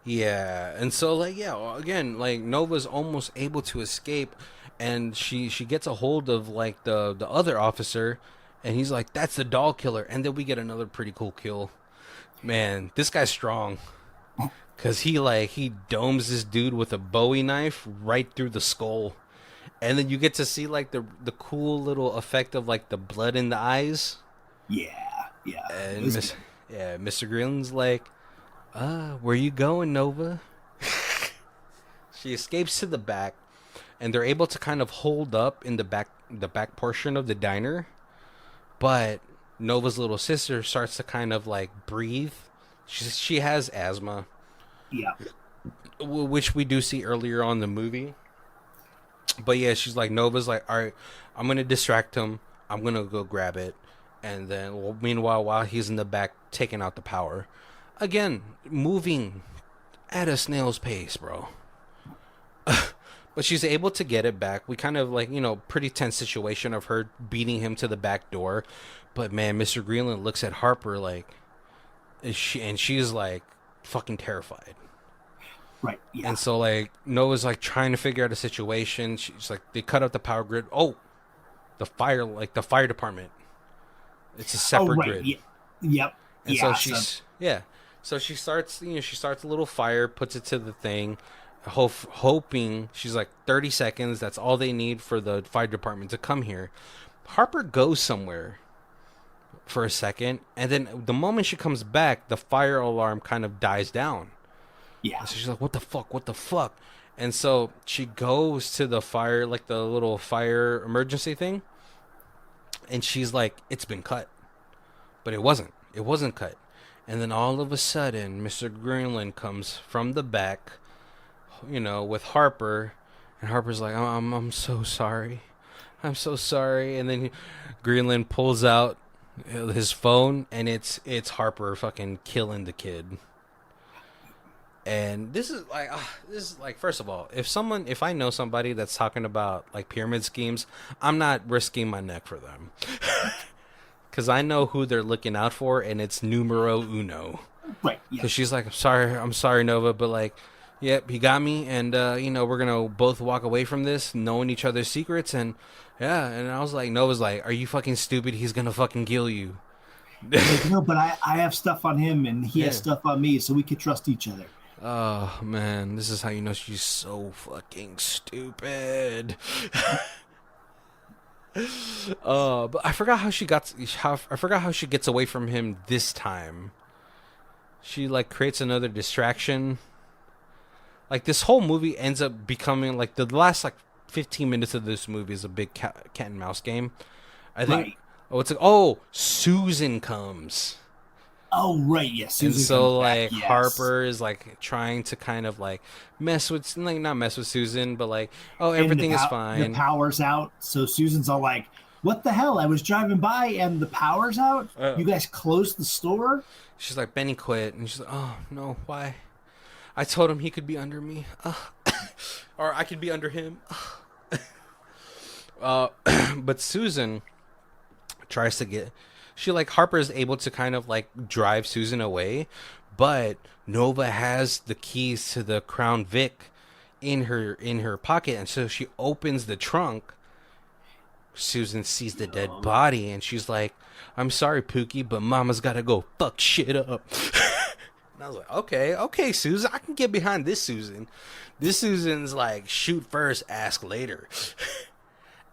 Yeah, and so like yeah, again, like Nova's almost able to escape, and she gets a hold of like the other officer, and he's like, "That's the doll killer," and then we get another pretty cool kill. Man, this guy's strong, cause he domes this dude with a Bowie knife right through the skull, and then you get to see like the cool little effect of like the blood in the eyes, Yeah. Yeah. It and was good. Mr. Green's like, where you going, Nova? She escapes to the back, and they're able to kind of hold up in the back portion of the diner. But Nova's little sister starts to kind of like breathe. She has asthma, Yeah. which we do see earlier on in the movie. But yeah, she's like Nova's like, all right, I'm gonna distract him. I'm gonna go grab it, and then well, meanwhile, while he's in the back taking out the power, again moving at a snail's pace, bro. But she's able to get it back. We kind of like, pretty tense situation of her beating him to the back door. But man, Mr. Greenland looks at Harper like, she's like fucking terrified. Right. Yeah. And so like Noah's like trying to figure out a situation. She's like, they cut out the power grid. Oh, the fire department. It's a Oh, separate right. grid. Yeah. Yep. And Yeah. so yeah. So she starts, she starts a little fire, puts it to the thing, hoping she's like 30 seconds. That's all they need for the fire department to come here. Harper goes somewhere for a second, and then the moment she comes back, the fire alarm kind of dies down. Yeah. So she's like, "What the fuck? What the fuck?" And so she goes to the fire, like the little fire emergency thing, and she's like, "It's been cut," but it wasn't. It wasn't cut. And then all of a sudden, Mr. Greenland comes from the back, with Harper, and Harper's like, I'm so sorry. I'm so sorry." And then Greenland pulls out his phone, and it's Harper fucking killing the kid. And this is like first of all, if I know somebody that's talking about like pyramid schemes, I'm not risking my neck for them. Cuz I know who they're looking out for, and it's numero uno. Right. Yeah. Cuz she's like, I'm sorry Nova, but like, yep, he got me, and we're going to both walk away from this knowing each other's secrets. And yeah, and I was like, Nova's like, "Are you fucking stupid? He's going to fucking kill you." Like, no, but I have stuff on him and he has Yeah. stuff on me, so we could trust each other. Oh man, this is how you know she's so fucking stupid. But I forgot how she gets away from him this time. She like creates another distraction. Like this whole movie ends up becoming like the last like 15 minutes of this movie is a big cat and mouse game. I think. Right. Oh, it's like, oh, Susan comes. Oh, right. Yes. And Susan so comes back. like Yes. Harper is like trying to kind of like not mess with Susan, but like, oh, And everything is the fine. power's out. So Susan's all like, "What the hell? I was driving by and the power's out. You guys closed the store?" She's like, Benny quit, and she's like, oh no, why? I told him he could be under me, or I could be under him. But Susan tries to get. She like Harper is able to kind of like drive Susan away, but Nova has the keys to the Crown Vic in her pocket, and so she opens the trunk. Susan sees the dead body, and she's like, "I'm sorry, Pookie, but Mama's gotta go fuck shit up." And I was like, okay, Susan, I can get behind this Susan. This Susan's like, shoot first, ask later.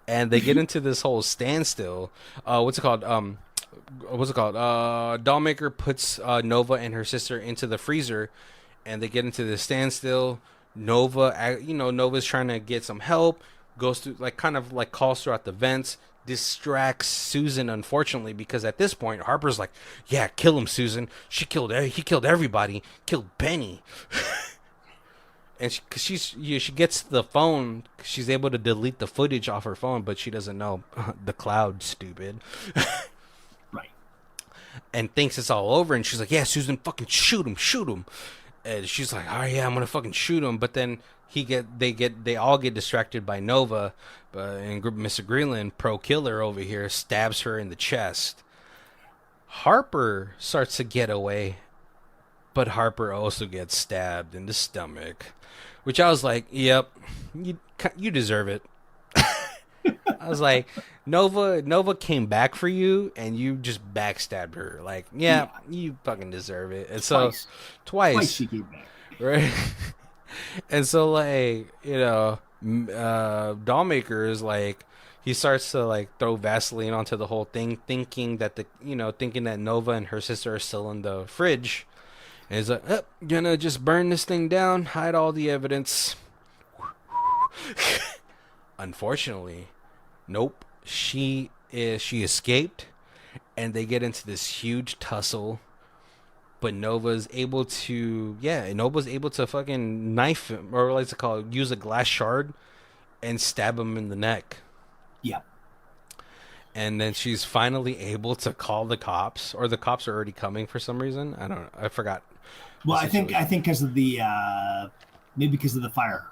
And they get into this whole standstill. What's it called? Dollmaker puts Nova and her sister into the freezer, and they get into the standstill. Nova's trying to get some help. Goes through like kind of like calls throughout the vents. Distracts Susan, unfortunately, because at this point Harper's like, "Yeah, kill him, Susan. He killed everybody. Killed Benny." and cause she gets the phone, she's able to delete the footage off her phone, but she doesn't know the cloud, stupid, Right. and thinks it's all over. And she's like, "Yeah, Susan, fucking shoot him." And she's like, "Oh yeah, I'm gonna fucking shoot him." But then they all get distracted by Nova, and Mr. Greenland, pro killer over here, stabs her in the chest. Harper starts to get away, but Harper also gets stabbed in the stomach, which I was like, "Yep, you deserve it." I was like, Nova came back for you, and you just backstabbed her. Like, yeah, you fucking deserve it. And Twice. so, twice, She came back. right? And so, like, Dollmaker is like, he starts to like throw Vaseline onto the whole thing, thinking that thinking that Nova and her sister are still in the fridge. And he's like, gonna just burn this thing down, hide all the evidence. Unfortunately, nope. She escaped, and they get into this huge tussle. But Nova's able to fucking knife him, or what's it called, use a glass shard and stab him in the neck. Yeah. And then she's finally able to call the cops, or the cops are already coming for some reason. I don't know. I forgot. Well, I think because of the maybe because of the fire.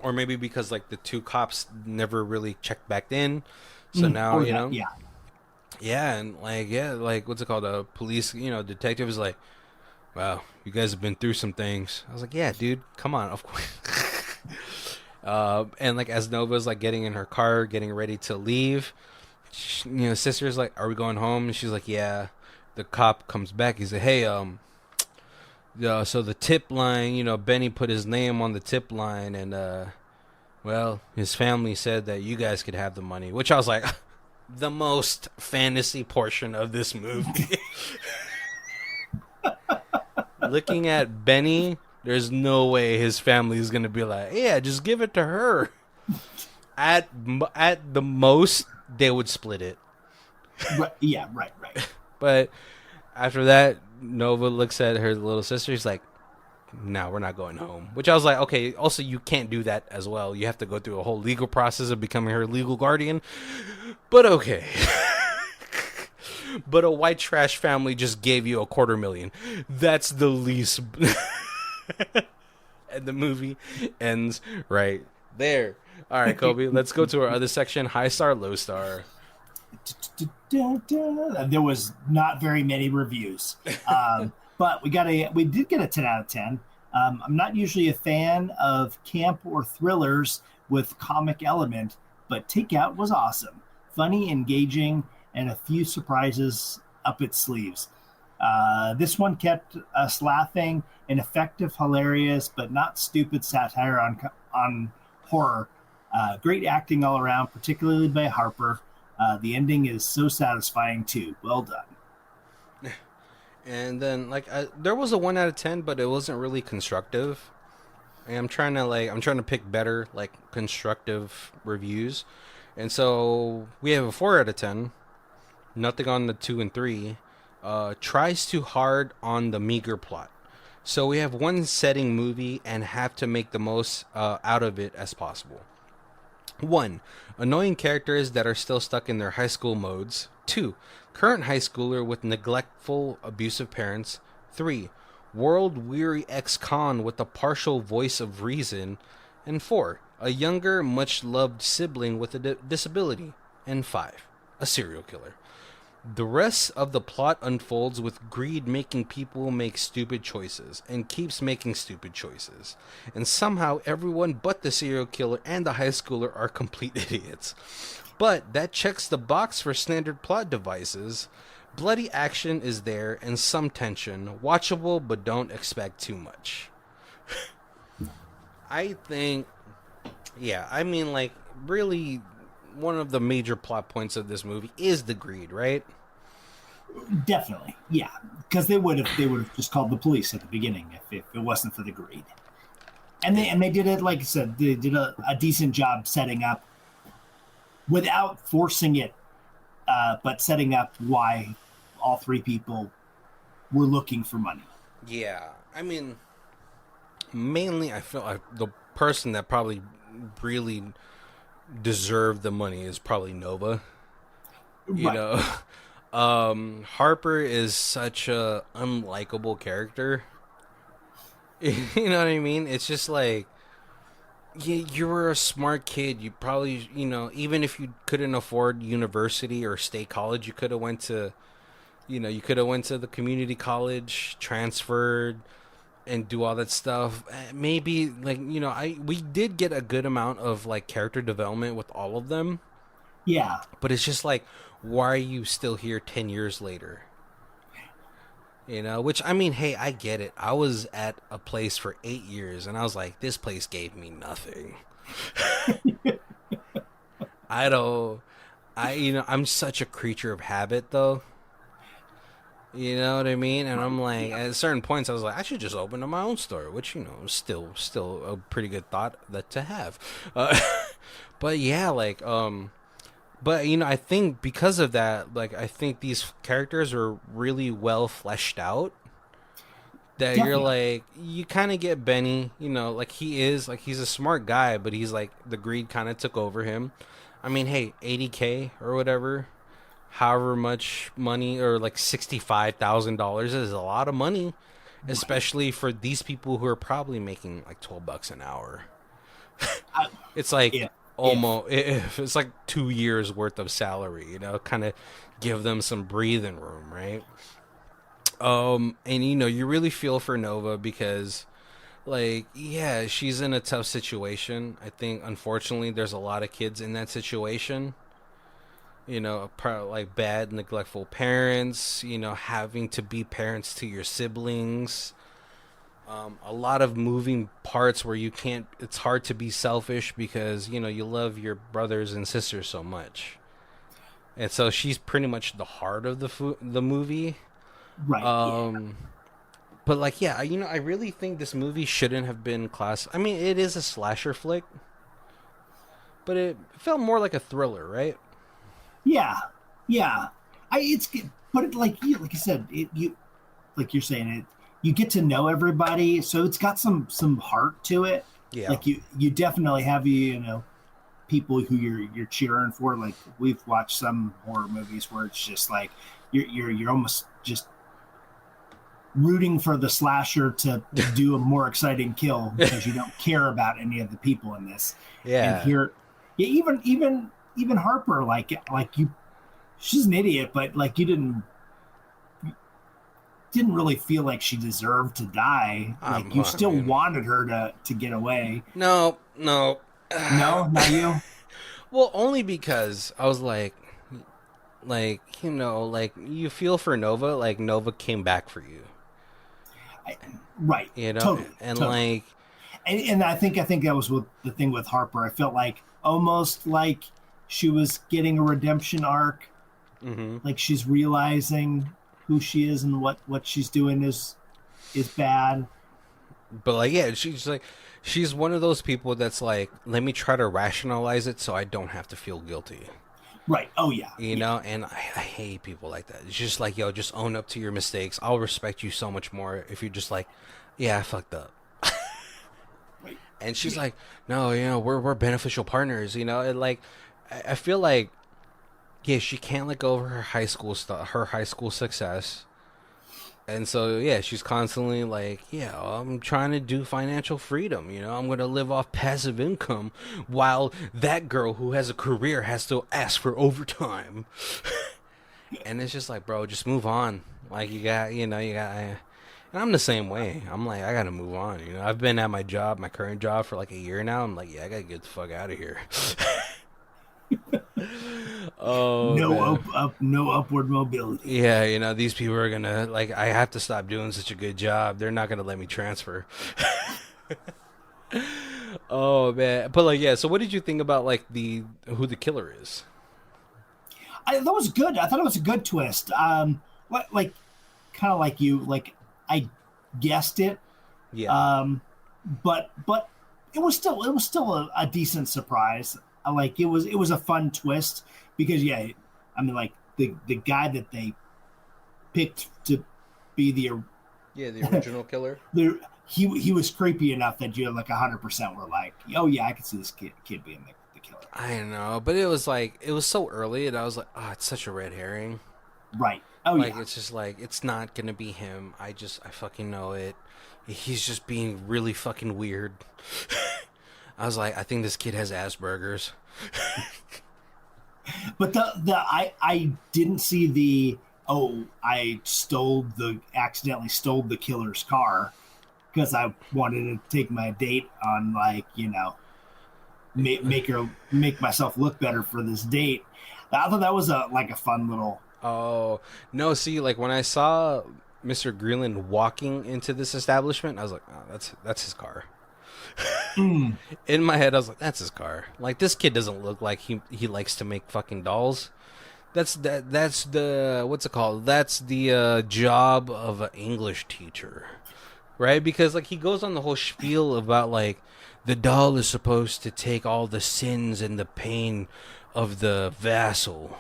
Or maybe because like the two cops never really checked back in, so now and like what's it called? A police detective is like, wow, you guys have been through some things. I was like, yeah, dude, come on, of course. And like as Nova's like getting in her car, getting ready to leave, sister's like, are we going home? And she's like, yeah. The cop comes back. He's like, hey, so the tip line, Benny put his name on the tip line, and well, his family said that you guys could have the money, which I was like, the most fantasy portion of this movie. Looking at Benny, there's no way his family is gonna be like, yeah, just give it to her. At the most, they would split it. Right, yeah, right. But after that, Nova looks at her little sister. He's like, no, we're not going home. Which I was like, okay, also you can't do that as well. You have to go through a whole legal process of becoming her legal guardian. But okay. But a white trash family just gave you $250,000. That's the least. And the movie ends right there. All right, Kobe, let's go to our other section, high star, low star. There was not very many reviews, but we did get a 10 out of 10. I'm not usually a fan of camp or thrillers with comic element, but Takeout was awesome, funny, engaging, and a few surprises up its sleeves. This one kept us laughing, an effective, hilarious, but not stupid satire on horror. Great acting all around, particularly by Harper. The ending is so satisfying too. Well done. And then there was a 1 out of 10, but it wasn't really constructive. And I'm trying to pick better constructive reviews. And so we have a 4 out of 10. Nothing on the 2 and 3. Tries too hard on the meager plot. So we have one setting movie and have to make the most out of it as possible. 1. Annoying characters that are still stuck in their high school modes. 2. Current high schooler with neglectful, abusive parents. 3. World-weary ex-con with a partial voice of reason. And 4. A younger, much-loved sibling with a disability. And 5. A serial killer. The rest of the plot unfolds with greed making people make stupid choices, and keeps making stupid choices. And somehow everyone but the serial killer and the high schooler are complete idiots. But that checks the box for standard plot devices. Bloody action is there, and some tension. Watchable, but don't expect too much. I think, really, one of the major plot points of this movie is the greed, right? Definitely, yeah, because they would have just called the police at the beginning if it wasn't for the greed. And they did it, like I said, they did a decent job setting up without forcing it, but setting up why all three people were looking for money. Yeah, I mean, mainly I feel like the person that probably really deserved the money is probably Nova. You Right. know, Harper is such a unlikable character. You know what I mean? It's just like you were a smart kid. You probably, even if you couldn't afford university or state college, you could have went to, you could have went to the community college, transferred, and do all that stuff. Maybe like I we did get a good amount of like character development with all of them, Yeah. but it's just like, why are you still here 10 years later? Which I mean, hey, I get it. I was at a place for 8 years, and I was like, this place gave me nothing. I don't. I'm such a creature of habit, though. You know what I mean? And I'm like, Yeah. at certain points, I was like, I should just open up my own store, which is still a pretty good thought that to have. Uh, but yeah, like, but I think because of that, like, I think these characters are really well fleshed out. That you're Definitely. like, you kind of get Benny, like he's a smart guy, but he's like the greed kind of took over him. I mean, hey, 80K or whatever, however much money, or like $65,000 is a lot of money, Right. especially for these people who are probably making like $12 an hour. I, It's like if almost if it's like 2 years worth of salary, kind of give them some breathing room, right? And you really feel for Nova because, like, yeah, she's in a tough situation. I think unfortunately there's a lot of kids in that situation. Like bad, neglectful parents. Having to be parents to your siblings. A lot of moving parts where you can't. It's hard to be selfish because you love your brothers and sisters so much, and so she's pretty much the heart of the movie. right. Yeah. Um, But like, yeah, I really think this movie shouldn't have been class. I mean, it is a slasher flick, but it felt more like a thriller, right? Yeah. Yeah. It's but it, like you said, you like you're saying it. You get to know everybody, so it's got some heart to it. Yeah. Like you definitely have people who you're cheering for. Like we've watched some horror movies where it's just like you're almost just rooting for the slasher to do a more exciting kill because you don't care about any of the people in this. And Yeah. here, yeah, even Harper, like you, she's an idiot, but like you didn't really feel like she deserved to die. Like you I still mean, wanted her to get away. no, no. No, not you. Well, only because I was like you feel for Nova, like Nova came back for you, I, right, totally, and totally. like, And I think that was what the thing with Harper. I felt like almost like she was getting a redemption arc, hmm like she's realizing who she is and what she's doing is bad. but like, yeah, she's one of those people that's like, let me try to rationalize it so I don't have to feel guilty. Right. Oh yeah. Yeah. And I hate people like that. It's just like, yo, just own up to your mistakes. I'll respect you so much more if you're just like, yeah, I fucked up. Right. And she's Yeah. like, no, we're beneficial partners. And like, I feel like, yeah, she can't let go of her high school stuff, her high school success. And so, yeah, she's constantly like, yeah, I'm trying to do financial freedom. I'm going to live off passive income while that girl who has a career has to ask for overtime. And it's just like, bro, just move on. Like, and I'm the same way. I'm like, I got to move on. I've been at my current job for like a year now. I'm like, yeah, I got to get the fuck out of here. Oh, man. No upward mobility. Yeah, these people are gonna like. I have to stop doing such a good job. They're not gonna let me transfer. Oh man, but like, yeah. So, what did you think about like the who the killer is? That was good. I thought it was a good twist. Like kind of like you, like I guessed it, Yeah, um, but it was still a decent surprise. Like it was a fun twist because yeah, I mean like the guy that they picked to be yeah, the original killer. the he was creepy enough that you're like 100% were like, oh yeah, I can see this kid being the killer. I know, but it was like it was so early, and I was like, oh, it's such a red herring. Right. Oh Like yeah. it's just like it's not gonna be him. I fucking know it. He's just being really fucking weird. I was like, I think this kid has Asperger's. But I didn't see the, oh, I accidentally stole the killer's car because I wanted to take my date on, like, make myself look better for this date. I thought that was a fun little. Oh no! See, like when I saw Mr. Greenland walking into this establishment, I was like, oh, that's his car. Mm, In my head, I was like, that's his car. Like this kid doesn't look like he likes to make fucking dolls. That's the what's it called? That's the job of an English teacher, right? Because like he goes on the whole spiel about like the doll is supposed to take all the sins and the pain of the vassal.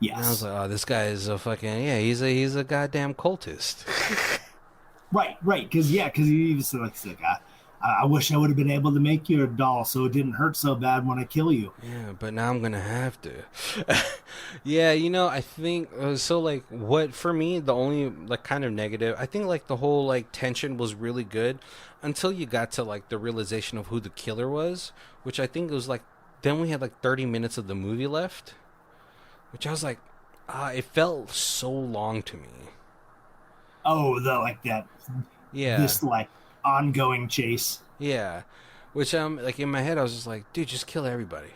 And I was yes. like, oh, this guy is a fucking yeah. He's a goddamn cultist. Right. Because he was like, I wish I would have been able to make you a doll so it didn't hurt so bad when I kill you. Yeah, but now I'm gonna have to. Yeah, I think so. Like, what for me, the only like kind of negative, I think like the whole like tension was really good until you got to like the realization of who the killer was, which I think it was like then we had like 30 minutes of the movie left, which I was like, it felt so long to me. Oh, the like that Yeah, this like ongoing chase. yeah. Which like in my head, I was just like, dude, just kill everybody.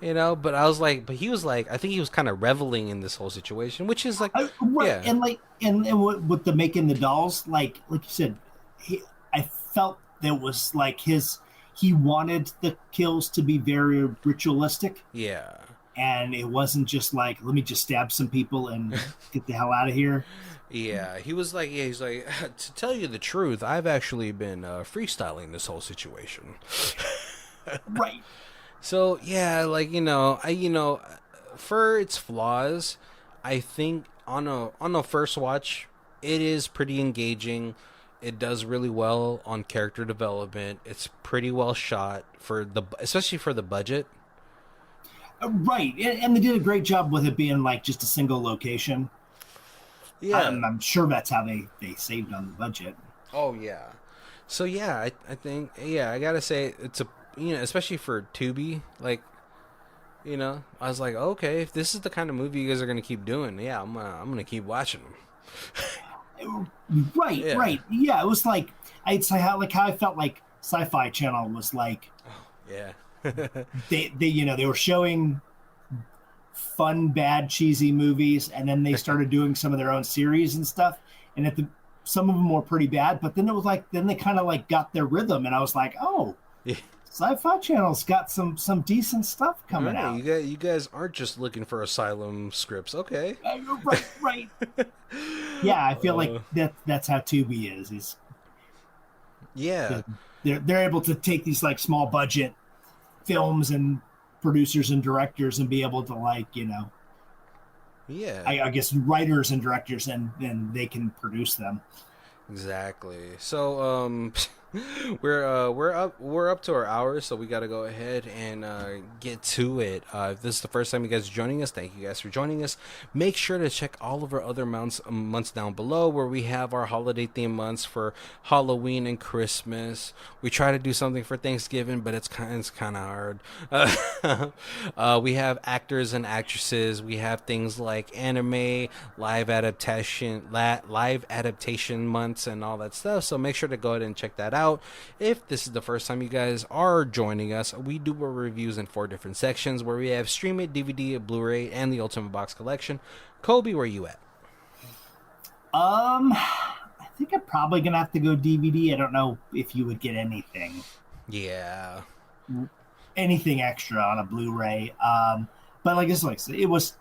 But I was like, but he was like, I think he was kind of reveling in this whole situation, which is like, Right, yeah, and like and with the making the dolls, like you said, I felt that was like he wanted the kills to be very ritualistic, yeah, and it wasn't just like, let me just stab some people and get the hell out of here. yeah. He was like, yeah, he's like, to tell you the truth, I've actually been freestyling this whole situation. Right. So yeah, like for its flaws, I think on a first watch, it is pretty engaging. It does really well on character development. It's pretty well shot especially for the budget. Right, and they did a great job with it being like just a single location. Yeah. I'm sure that's how they saved on the budget. Oh yeah. So yeah, I think yeah, I gotta say it's a especially for Tubi, like I was like, okay, if this is the kind of movie you guys are gonna keep doing, yeah, I'm gonna keep watching them. Right, Yeah. right. Yeah, it was like I'd say how I felt like Sci-Fi Channel was like Yeah. they were showing fun, bad, cheesy movies, and then they started doing some of their own series and stuff. And some of them were pretty bad, but then it was like then they kind of like got their rhythm, and I was like, oh, Yeah. Sci-Fi Channel's got some decent stuff All coming right, out. you guys aren't just looking for asylum scripts, okay? Right. Yeah, I feel like Uh, that's how Tubi is. yeah, They're able to take these like small budget films and producers and directors and be able to like yeah. I guess writers and directors, and then they can produce them. Exactly. So we're up to our hour, so we got to go ahead and get to it. If this is the first time you guys are joining us, thank you guys for joining us. Make sure to check all of our other months down below where we have our holiday theme months for Halloween and Christmas. We try to do something for Thanksgiving, but it's kind of hard. We have actors and actresses. We have things like anime, live adaptation months, and all that stuff. So make sure to go ahead and check that out. If this is the first time you guys are joining us, we do our reviews in 4 different sections where we have Stream It, DVD, Blu-ray, and the Ultimate Box Collection. Kobe, where you at? I think I'm probably gonna have to go DVD. I don't know if you would get Yeah. anything extra on a Blu-ray. But like I said, it was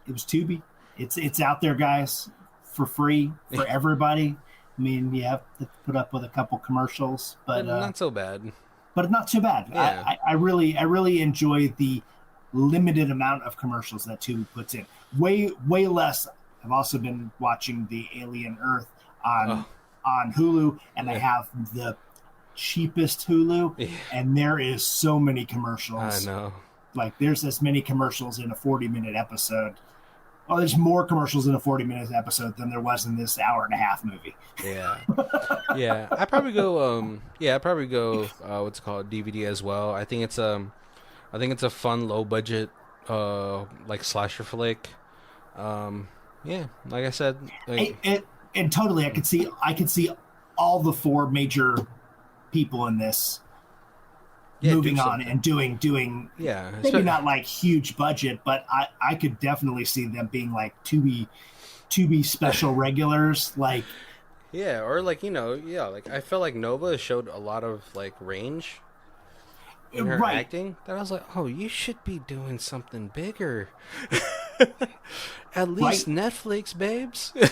Tubi. It's out there, guys, for free for everybody. I mean, you have to put up with a couple commercials, but Not so bad. but not too bad. Yeah. I really enjoy the limited amount of commercials that Tubi puts in. Way less. I've also been watching the Alien Earth on on Hulu, and I have the cheapest Hulu, and there is so many commercials. I know. Like, there's as many commercials in a 40-minute episode. Oh, there's more commercials in a 40-minute episode than there was in this hour-and-a-half movie. Yeah. Yeah. I probably go what's it called, DVD as well. I think it's a fun low budget like slasher flick. Yeah, like I said, like, and totally I could see all the four major people in this moving on and doing yeah, maybe not like huge budget, but I could definitely see them being like to be special regulars, like, yeah, or like, like I felt like Nova showed a lot of like range in her acting that I was like, oh, you should be doing something bigger. At least Netflix, babes. I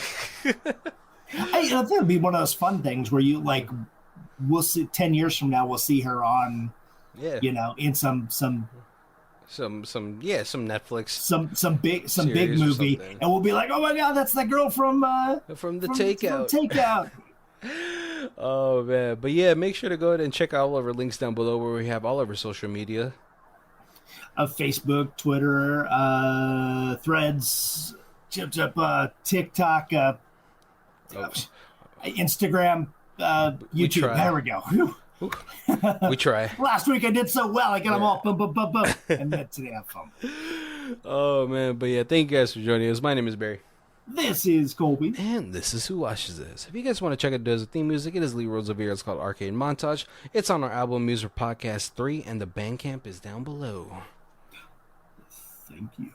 think it'd be one of those fun things where you like, we'll see 10 years from now, we'll see her on, in some Netflix, some big movie, and we'll be like, oh my god, that's that girl from the Takeout. From Takeout. Oh man, but yeah, make sure to go ahead and check out all of our links down below where we have all of our social media. Facebook, Twitter, Threads, TikTok, Instagram, YouTube. There we go. We try. Last week I did so well. I got them all. Boom, boom, boom, boom. And then today I'm fun. Oh man, but yeah, thank you guys for joining us. My name is Barry. This is Colby. And this is Who Watches This. If you guys want to check out the theme music, it is Lee Rosevere. It's called Arcade Montage. It's on our album Music Podcast 3, and the Bandcamp is down below. Thank you.